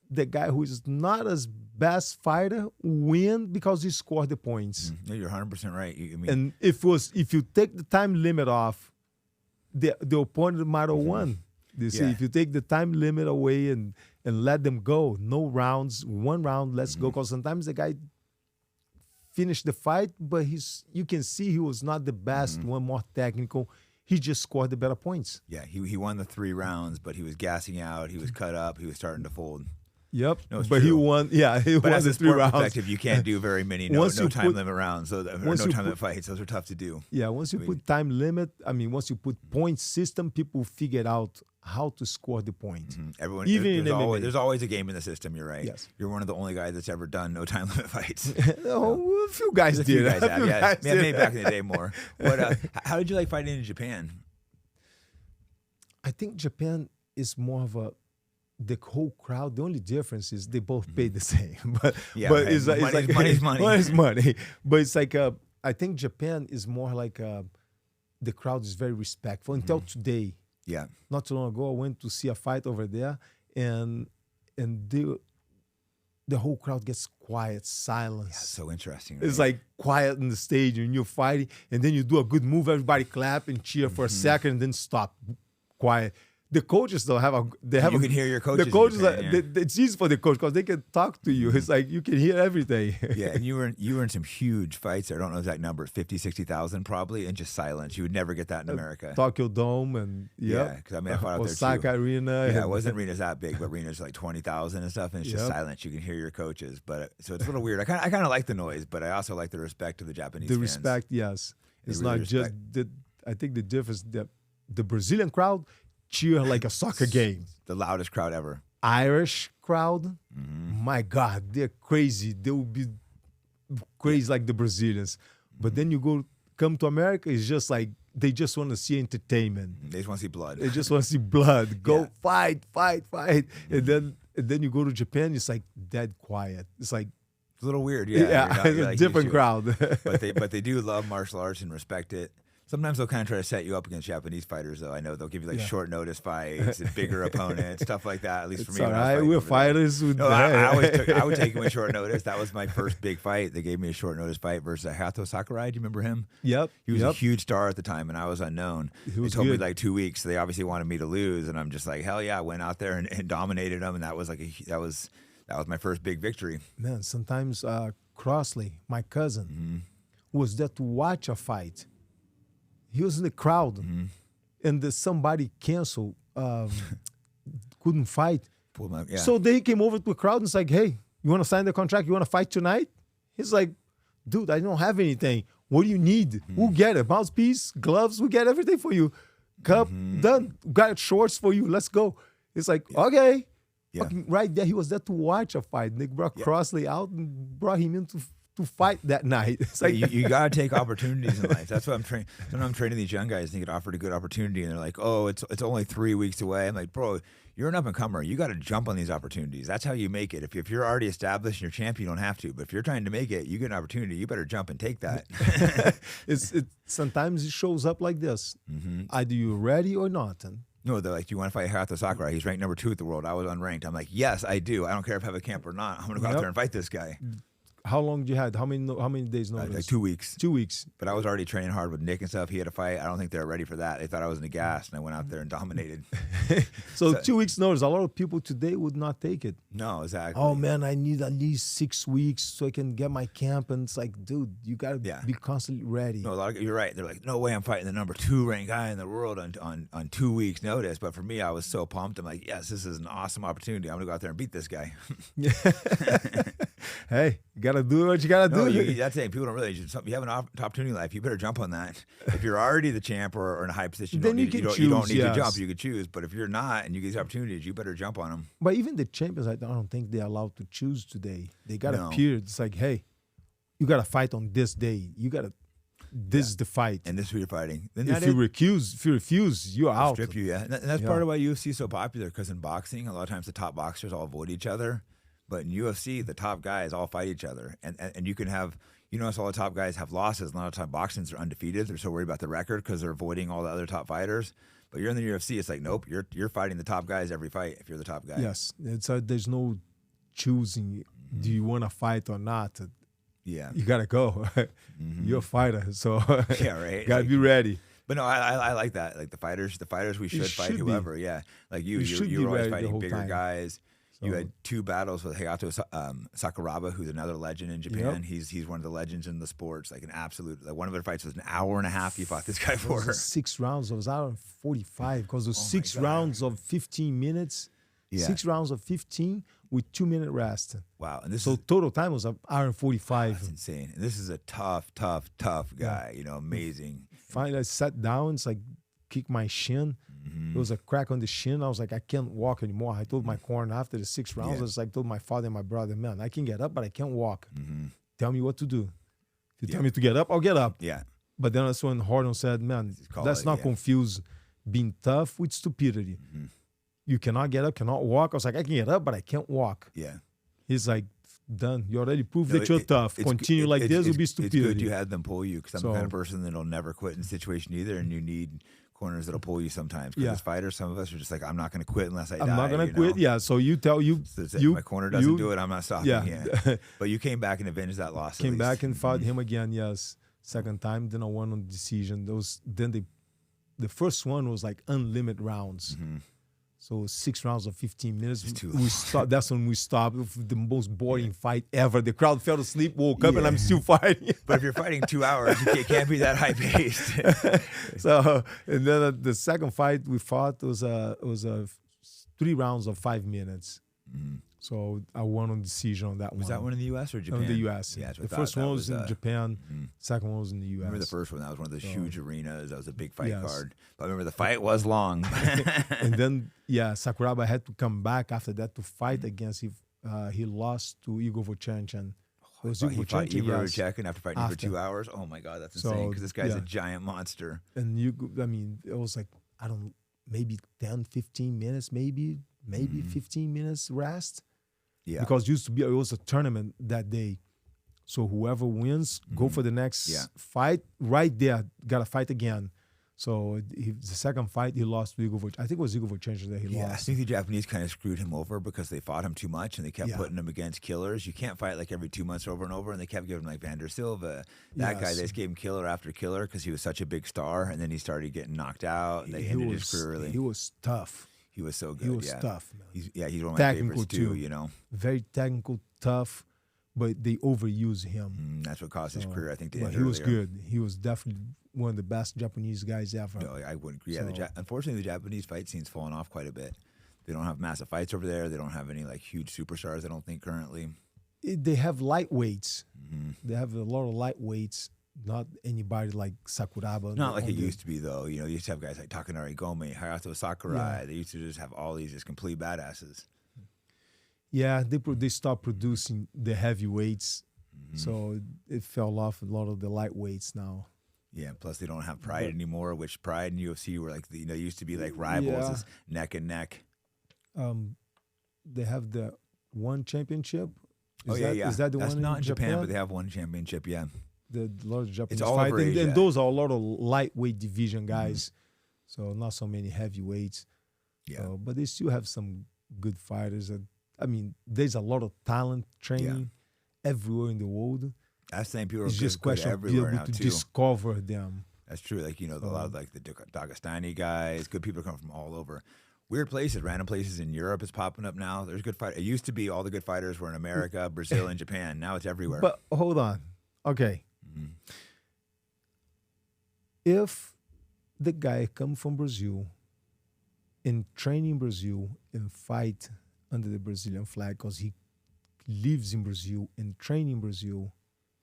the guy who is not as best fighter win because he scored the points. No, you're 100% right. And if you take the time limit off, the opponent might have won. You see, if you take the time limit away and let them go, no rounds, one round, let's go. Because sometimes the guy finished the fight, but you can see he was not the best, one more technical. He just scored the better points. Yeah, he won the 3 rounds, but he was gassing out. He was cut up. He was starting to fold. Yep, no, but true. He won. Yeah, he but won as the a 3 rounds. Perspective, you can't do very many no time limit rounds, no time limit fights. Those are tough to do. Yeah, once you put time limit, once you put point system, people figure out how to score the point. Everyone, even there's always a game in the system. You're right. Yes, you're one of the only guys that's ever done no time limit fights. A few guys did. Maybe back in the day more. But how did you like fighting in Japan? I think Japan is more of the whole crowd. The only difference is they both pay the same. But it's like money's money. Money's money. But it's like I think Japan is more like the crowd is very respectful until today. Yeah. Not too long ago, I went to see a fight over there, and the whole crowd gets quiet, silence. Yeah, so interesting. Right? It's like quiet in the stage, and you're fighting, and then you do a good move, everybody clap and cheer for a second, and then stop, quiet. The coaches don't have you can hear your coaches. The coaches, it's easy for the coach because they can talk to you. It's like you can hear everything. Yeah, and you were in some huge fights. I don't know the exact number, 50, 60,000 probably, and just silence. You would never get that in America. Tokyo Dome and because I fought out there too. Osaka Arena. Yeah, it wasn't arenas that big, but arenas like 20,000 and stuff, and it's just silence. You can hear your coaches, but so it's a little weird. I kind of like the noise, but I also like the respect of the Japanese fans. The respect, yes. It's really not just I think the difference that the Brazilian crowd cheer like a soccer game. The loudest crowd ever. Irish crowd, my God, they're crazy. They will be crazy like the Brazilians. But then you come to America, it's just like they just want to see entertainment. They just want to see blood. They just want to see blood. Go fight. And then you go to Japan, it's like dead quiet. It's like it's a little weird, it's a like different crowd. but they do love martial arts and respect it. Sometimes they'll kind of try to set you up against Japanese fighters, though. I know they'll give you like short notice fights and bigger opponents, stuff like that. At least for me, all right. We're fighters. I would take him with short notice. That was my first big fight. They gave me a short notice fight versus Hayato Sakurai. Do you remember him? Yep. He was a huge star at the time, and I was unknown. They told me like 2 weeks. So they obviously wanted me to lose, and I'm just like, hell yeah! I went out there and dominated him, and that was like that was my first big victory. Man, sometimes Crossley, my cousin, was there to watch a fight. He was in the crowd, and somebody canceled, couldn't fight. So they came over to the crowd and it's like, hey, you want to sign the contract? You want to fight tonight? He's like, dude, I don't have anything. What do you need? We'll get it. Mouthpiece, gloves, we'll get everything for you. Cup, done. Got shorts for you. Let's go. It's like, okay. Yeah. Right there, he was there to watch a fight. They brought Crossley out and brought him in to fight that night. It's like you got to take opportunities in life. That's what I'm training. When I'm training these young guys, they get offered a good opportunity, and they're like, "Oh, it's only 3 weeks away." I'm like, "Bro, you're an up and comer. You got to jump on these opportunities. That's how you make it. If you're already established and you're champion, you don't have to. But if you're trying to make it, you get an opportunity. You better jump and take that." Sometimes it shows up like this. Either you're ready or not. No, they're like, "Do you want to fight Hayato Sakurai? He's ranked number 2 at the world. I was unranked." I'm like, "Yes, I do. I don't care if I have a camp or not. I'm going to go out there and fight this guy." How long did you had? How many days notice? Like 2 weeks. 2 weeks. But I was already training hard with Nick and stuff. He had a fight. I don't think they were ready for that. They thought I was in the gas, and I went out there and dominated. so 2 weeks notice. A lot of people today would not take it. No, exactly. Oh man, I need at least 6 weeks so I can get my camp. And it's like, dude, you gotta be constantly ready. No, you're right. They're like, no way, I'm fighting the number 2 ranked guy in the world on 2 weeks notice. But for me, I was so pumped. I'm like, yes, this is an awesome opportunity. I'm gonna go out there and beat this guy. Hey, you gotta do what you gotta do. That's it. People don't really. You have an opportunity in life. You better jump on that. If you're already the champ or in a high position, you don't need to jump. You could choose. But if you're not and you get these opportunities, you better jump on them. But even the champions, I don't think they're allowed to choose today. They got a period. It's like, hey, you got to fight on this day. You got to. This is the fight, and this is who you're fighting. Then if you refuse, you're out. Strip you, and that's part of why UFC is so popular. Because in boxing, a lot of times the top boxers all avoid each other. But in UFC, the top guys all fight each other. And you can have, notice all the top guys have losses. A lot of time boxings are undefeated. They're so worried about the record because they're avoiding all the other top fighters. But you're in the UFC, it's like, nope, you're fighting the top guys every fight if you're the top guy. Yes. There's no choosing, do you want to fight or not? Yeah. You got to go. You're a fighter. So yeah, right. got to be ready. But no, I like that. Like the fighters, we should fight whoever. Yeah. Like you were always fighting bigger guys. You had 2 battles with Hayato Sakuraba, who's another legend in Japan. Yep. He's one of the legends in the sports, like an absolute. Like one of their fights was an hour and a half. You fought this guy for 6 rounds. It was hour and 45 because it was 6 rounds of 15 minutes. Yeah. 6 rounds of 15 with 2-minute rest. Wow! And total time was an hour and 45. That's insane. And this is a tough guy. Amazing. Finally, I sat down. It's like kick my shin. There was a crack on the shin. I was like, I can't walk anymore. I told my corner after the 6 rounds, I was like, told my father and my brother, man, I can get up, but I can't walk. Tell me what to do. If you tell me to get up, I'll get up. Yeah. But then that's when Horton said, man, let's not confuse being tough with stupidity. You cannot get up, cannot walk. I was like, I can get up, but I can't walk. Yeah. He's like, done. You already proved that you're tough. Continue like this will be stupidity. It's good you had them pull you because I'm the kind of person that'll never quit in a situation either, and you need corners that'll pull you sometimes. Because as fighters, some of us are just like, I'm not going to quit unless I die. I'm not going to quit. Yeah. So you tell my corner doesn't do it. I'm not stopping. Yeah. But you came back and avenged that loss. Came back and fought him again. Yes. Second time. Then I won on decision. The first one was like unlimited rounds. So 6 rounds of 15 minutes. That's when we stopped. The most boring fight ever. The crowd fell asleep, woke up, and I'm still fighting. But if you're fighting 2 hours, it can't be that high paced. So, and then the second fight we fought was 3 rounds of 5 minutes. So I won on decision on that one. Was that one in the U.S. or Japan? In the U.S. Yeah, the first one was in Japan. Second one was in the U.S. I remember the first one. That was one of those huge arenas. That was a big fight card. But I remember the fight was long. And then, Sakuraba had to come back after that to fight against him. He lost to Igor Vovchanchyn. He fought Igor Vovchanchyn after fighting for 2 hours. Oh my God, that's insane! Because this guy's a giant monster. And it was like maybe 10, 15 minutes, maybe 15 minutes rest. Yeah. Because it was a tournament that day. So whoever wins, go for the next fight. Right there, got to fight again. So the second fight, he lost to Igor Vovchanchyn. I think it was Igor Vovchanchyn that he lost. I think the Japanese kind of screwed him over because they fought him too much and they kept putting him against killers. You can't fight like every 2 months over and over, and they kept giving him like Vander Silva. That guy, they just gave him killer after killer because he was such a big star, and then he started getting knocked out, and they ended his career early. He was tough. He was so good. He was tough, man. He's one of my favorites too, you know. Very technical, tough, but they overuse him. That's what caused his career, I think, to end he was good. He was definitely one of the best Japanese guys ever. No, I wouldn't agree. Unfortunately, the Japanese fight scene's fallen off quite a bit. They don't have massive fights over there. They don't have any like huge superstars, I don't think, currently. They have lightweights. They have a lot of lightweights. Not anybody like Sakuraba. Not like it used to be, though. You know, you used to have guys like Takanori Gomi, Hayato Sakurai. Yeah. They used to just have all these just complete badasses. Yeah, they stopped producing the heavyweights, so it fell off a lot of the lightweights now. Yeah, plus they don't have Pride anymore, which Pride and UFC were like, used to be like rivals, just neck and neck. They have the one championship. Is that the That's one not in Japan, but they have one championship, yeah. The large Japanese it's all fight, over Asia. And those are a lot of lightweight division guys, so not so many heavyweights. Yeah, but they still have some good fighters. There's a lot of talent training everywhere in the world. That's the thing. People are it's just a question of being able to discover them. That's true. Like a lot of like the Dagestani guys, good people come from all over. Weird places, random places in Europe is popping up now. There's good fight. It used to be all the good fighters were in America, Brazil, and Japan. Now it's everywhere. But hold on, okay. If the guy come from Brazil and train in Brazil and fight under the Brazilian flag because he lives in Brazil and train in Brazil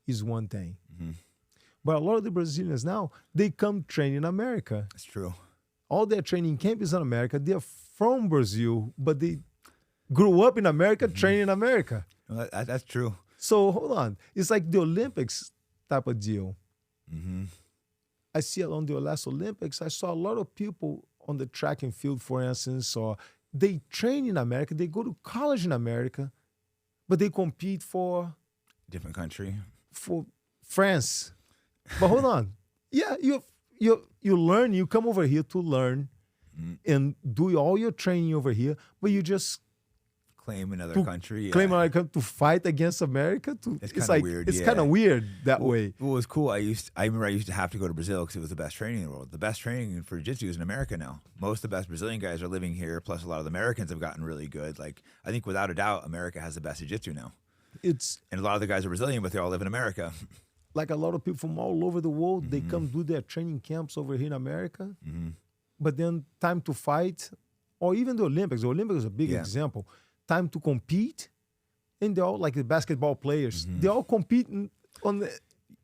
is one thing. But a lot of the Brazilians now, they come train in America. That's true. All their training camp is in America. They're from Brazil, but they grew up in America, train in America. Well, that's true. So hold on. It's like the Olympics type of deal. I see it on the last Olympics. I saw a lot of people on the track and field, for instance, or they train in America. They go to college in America, but they compete for different country, for France. But hold on, you learn. You come over here to learn and do all your training over here, but you just claim another country. Claim another country to fight against America. It's like weird. It's kind of weird that way. What was cool, I remember I used to have to go to Brazil because it was the best training in the world. The best training for Jiu-Jitsu is in America now. Most of the best Brazilian guys are living here, plus a lot of the Americans have gotten really good. Like, I think without a doubt, America has the best Jiu-Jitsu now. And a lot of the guys are Brazilian, but they all live in America. Like a lot of people from all over the world, they come do their training camps over here in America. But then time to fight, or even the Olympics. The Olympics is a big example. Time to compete, and they're all like the basketball players. They all compete on the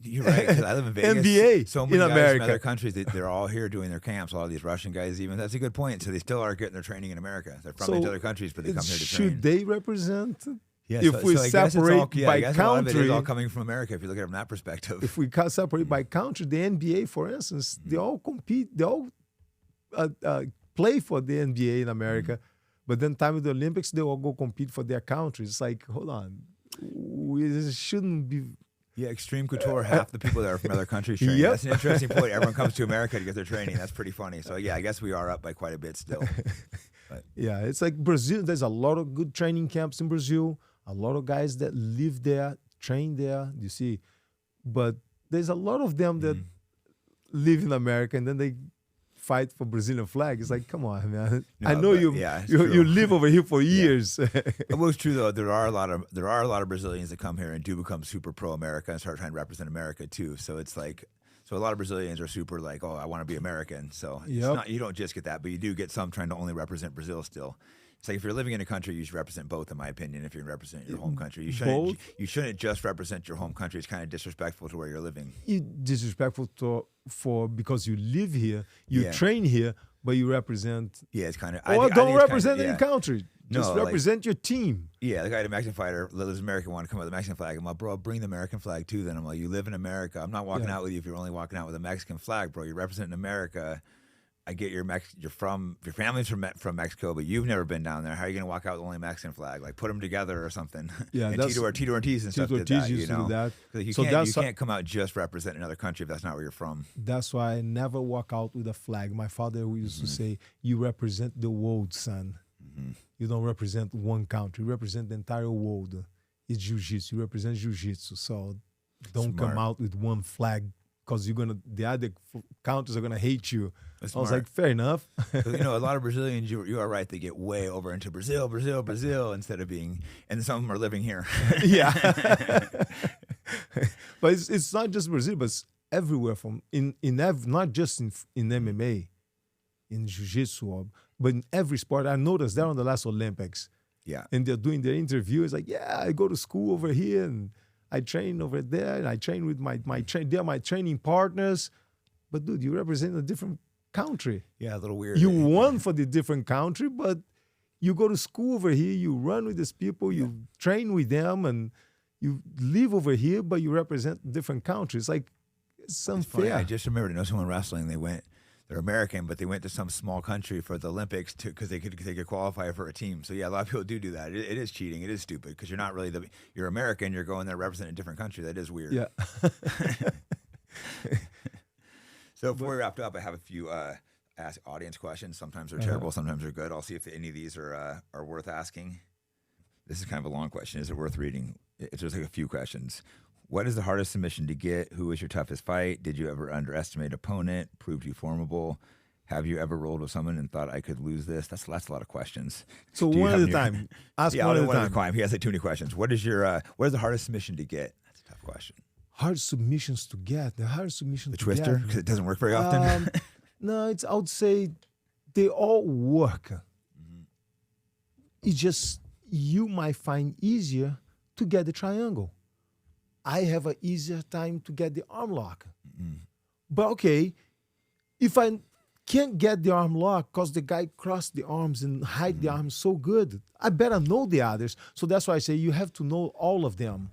You're right, because I live in Vegas. NBA so many in guys America. from other countries, they're all here doing their camps. A lot of these Russian guys even. That's a good point. So they still are getting their training in America. They're from these other countries, but they come here to train. Should they represent? Yeah, if we separate by country, a lot of it is all coming from America. If you look at it from that perspective, if we separate by country, the NBA, for instance, they all compete. They all play for the NBA in America, but then time of the Olympics, they all go compete for their countries. It's like, hold on, we shouldn't be. Yeah, Extreme Couture, half the people that are from other countries training. That's an interesting point. Everyone comes to America to get their training. That's pretty funny. So, yeah, I guess we are up by quite a bit still. But. Yeah, it's like Brazil. There's a lot of good training camps in Brazil. A lot of guys that live there, train there, you see. But there's a lot of them that live in America and then they fight for Brazilian flag. It's like, come on, man. I know you live over here for years. It was true though. There are a lot of Brazilians that come here and do become super pro America and start trying to represent America too. So it's like, so a lot of Brazilians are super like, oh, I want to be American. So it's not, you don't just get that, but you do get some trying to only represent Brazil still. It's like if you're living in a country, you should represent both, in my opinion. If you're representing your home country, you Both? shouldn't just represent your home country. It's kind of disrespectful to where you're living. Disrespectful for because you live here, you Yeah. train here, but you represent. Yeah, it's kind of. Or don't represent any country. No, Just like- represent your team. Yeah, the guy, the Mexican fighter, lives American, wanted to come with the Mexican flag. I'm like, bro, bring the American flag too. Then I'm like, you live in America. I'm not walking Yeah. out with you if you're only walking out with a Mexican flag, bro. You're representing America. I get your family's from Mexico, but you've never been down there. How are you gonna walk out with only a Mexican flag? Like put them together or something. Yeah, and that's- Tito Ortiz and stuff Tito did that. Ortiz used to do that. 'Cause you So can't that's you can't come out just represent another country if that's not where you're from. That's why I never walk out with a flag. My father used to say, "You represent the world, son. You don't represent one country. You represent the entire world. It's jiu-jitsu. You represent jiu-jitsu. So don't come Smart. out with one flag because the other countries are gonna hate you." That's I was smart. like, fair enough. 'Cause, a lot of Brazilians, you are right, they get way over into Brazil instead of being, and some of them are living here. Yeah. But it's not just Brazil, but it's everywhere not just in MMA, in jiu-jitsu, but in every sport. I noticed that on the last Olympics. Yeah. And they're doing their interview. It's like, yeah, I go to school over here and I train over there and I train with they're my training partners. But dude, you represent a different country. Yeah, a little weird. You won for the different country, but you go to school over here, you run with these people, you train with them, and you live over here, but you represent different countries. Like, it's unfair. Funny, I just remembered, someone wrestling, they're American, but they went to some small country for the Olympics because they could qualify for a team. So yeah, a lot of people do that. It is cheating. It is stupid because you're not really you're American. You're going there representing a different country. That is weird. Yeah. So before we wrapped up, I have a few ask audience questions. Sometimes they're terrible, sometimes they're good. I'll see if any of these are worth asking. This is kind of a long question. Is it worth reading? It's just like a few questions. What is the hardest submission to get? Who was your toughest fight? Did you ever underestimate opponent? Proved you formable? Have you ever rolled with someone and thought I could lose this? That's a lot of questions. So Do you one have at a any- time. Ask Yeah, one at I'll a do one at a time. time. He has like too many questions. What is the hardest submission to get? That's a tough question. Hard submissions to get. The hardest submission The to twister, get. because it doesn't work very often. No, I would say they all work. It's just you might find easier to get the triangle. I have an easier time to get the arm lock. But okay, if I can't get the arm lock because the guy crossed the arms and hide the arms so good, I better know the others. So that's why I say you have to know all of them.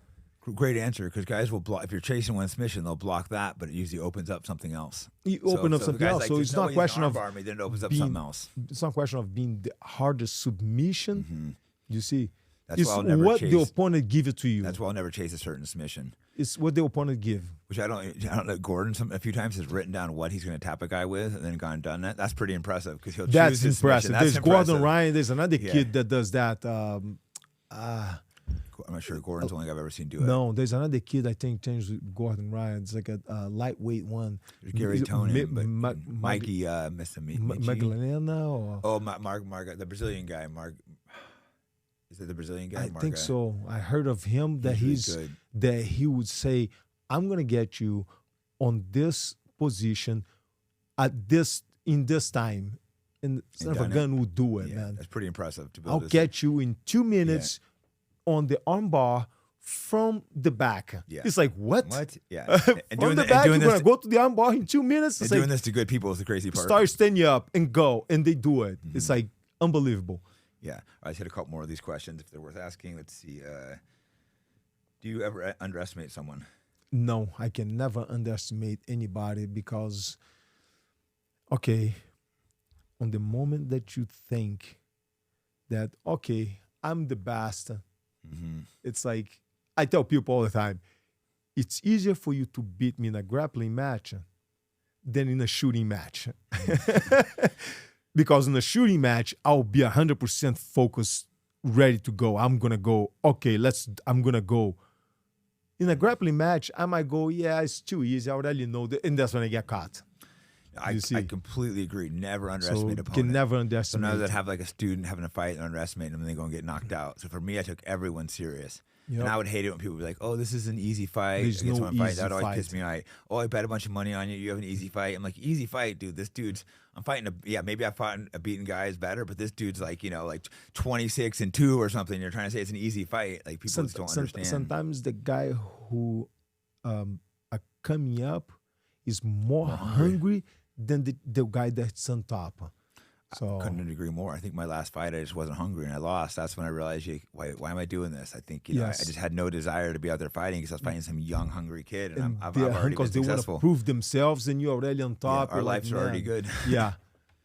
Great answer, because guys will block. If you're chasing one submission, they'll block that, but it usually opens up something else. You open up the something guy's else. like, So "There's it's no not way a you can question of armbar me," then it opens up being- something else. It's not a question of being the hardest submission. You see, That's it's why I'll never what chase. the opponent give it to you. That's why I'll never chase a certain submission. It's what the opponent give. Which I don't know. Gordon a few times has written down what he's going to tap a guy with, and then gone and done that. That's pretty impressive because he'll choose That's his impressive. submission. There's That's Gordon impressive. Ryan. There's another Yeah. kid that does that. I'm not sure Gordon's the only guy I've ever seen do it. No, there's another kid I think changed with Gordon Ryan. It's like a lightweight one. There's Gary Is it Tonin, but Ma- Mikey Missamichi. Magdalena or Oh, Mark, the Brazilian guy. Mark, is it the Brazilian guy? I think so. I heard of him that He's really good. that he would say, "I'm gonna get you on this position in this time," and son of a done it. gun would do it, Yeah, man. that's pretty impressive to build I'll this. get you in 2 minutes on the armbar from the back. Yeah. It's like what? What? Yeah. From the back, you're gonna go to the armbar in 2 minutes. and It's doing like this to good people is the crazy part. start standing up and go, and they do it. It's like unbelievable. Yeah. I just hit a couple more of these questions if they're worth asking. Let's see. Do you ever underestimate someone? No, I can never underestimate anybody because, okay, on the moment that you think that, okay, I'm the best, it's like, I tell people all the time, it's easier for you to beat me in a grappling match than in a shooting match. Because in a shooting match, I'll be 100% focused, ready to go. I'm going to go, okay, I'm going to go. In a grappling match, I might go, yeah, it's too easy. I already know that. And that's when I get caught. I completely agree. Never underestimate opponents. Can never underestimate. Sometimes I'd have like a student having a fight and underestimate them and they go and get knocked out. So for me, I took everyone serious. Yep. And I would hate it when people would be like, "Oh, this is an easy fight." There's no easy fight. That always fight. pissed me off. "Oh, I bet a bunch of money on you. You have an easy fight." I'm like, "Easy fight, dude. This dude's. I'm fighting maybe I fought a beaten guy is better, but this dude's like 26-2 or something. You're trying to say it's an easy fight. Like people just don't understand. Sometimes the guy who are coming up is more hungry than the guy that's on top. So I couldn't agree more. I think my last fight, I just wasn't hungry and I lost. That's when I realized, why am I doing this? I think I just had no desire to be out there fighting because I was fighting some young, hungry kid, and I've already been successful. They want to prove themselves, and you're already on top. Our lives are already good. Yeah.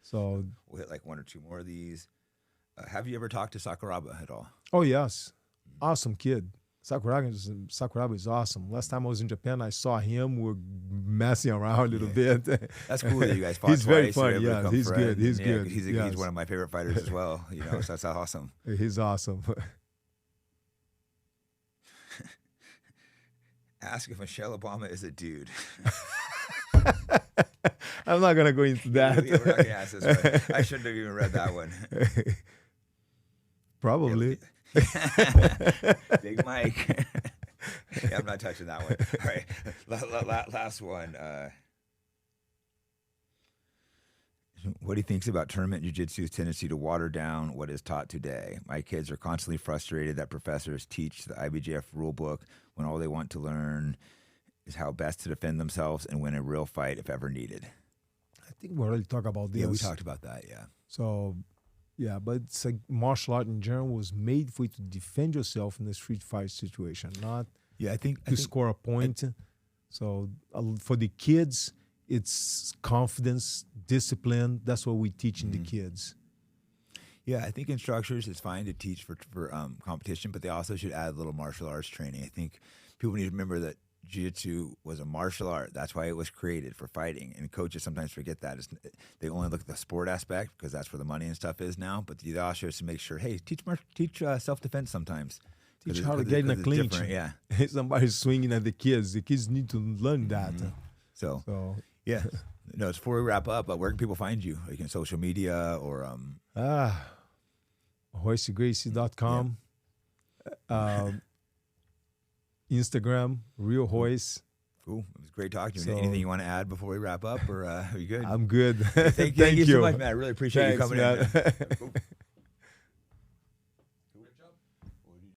So we'll hit like one or two more of these. Have you ever talked to Sakuraba at all? Oh yes, awesome kid. Sakuraba is awesome. Last time I was in Japan, I saw him. We were messing around a little bit. That's cool that you guys fought He's twice. Very funny. Yeah, he's good. He's good. He's one of my favorite fighters as well. So that's awesome. He's awesome. Ask if Michelle Obama is a dude. I'm not gonna go into that. We're not gonna ask this one. I shouldn't have even read that one. Probably. Big Mike. I'm not touching that one. All right, last one. What he thinks about tournament jiu-jitsu's tendency to water down what is taught today. My kids are constantly frustrated that professors teach the IBJF rule book when all they want to learn is how best to defend themselves and win a real fight if ever needed. I think we already talked about this. Yeah, we talked about that, yeah. So, yeah, but it's like martial art in general was made for you to defend yourself in a street fight situation, not to score a point. So for the kids, it's confidence, discipline. That's what we teach in the kids. Yeah, I think instructors, it's fine to teach for competition, but they also should add a little martial arts training. I think people need to remember that Jiu-Jitsu was a martial art. That's why it was created, for fighting. And coaches sometimes forget that. They only look at the sport aspect because that's where the money and stuff is now. But the also is to make sure, hey, teach self-defense sometimes. Teach how to get in a clinch. Yeah. Somebody's swinging at the kids. The kids need to learn that. So yeah. No, it's before we wrap up, but where can people find you? Like in social media or RoyceGracie.com. Instagram, Real Royce. Cool. It was great talking to you. Anything you want to add before we wrap up, or are you good? I'm good. Thank you so much, man. I really appreciate you coming in.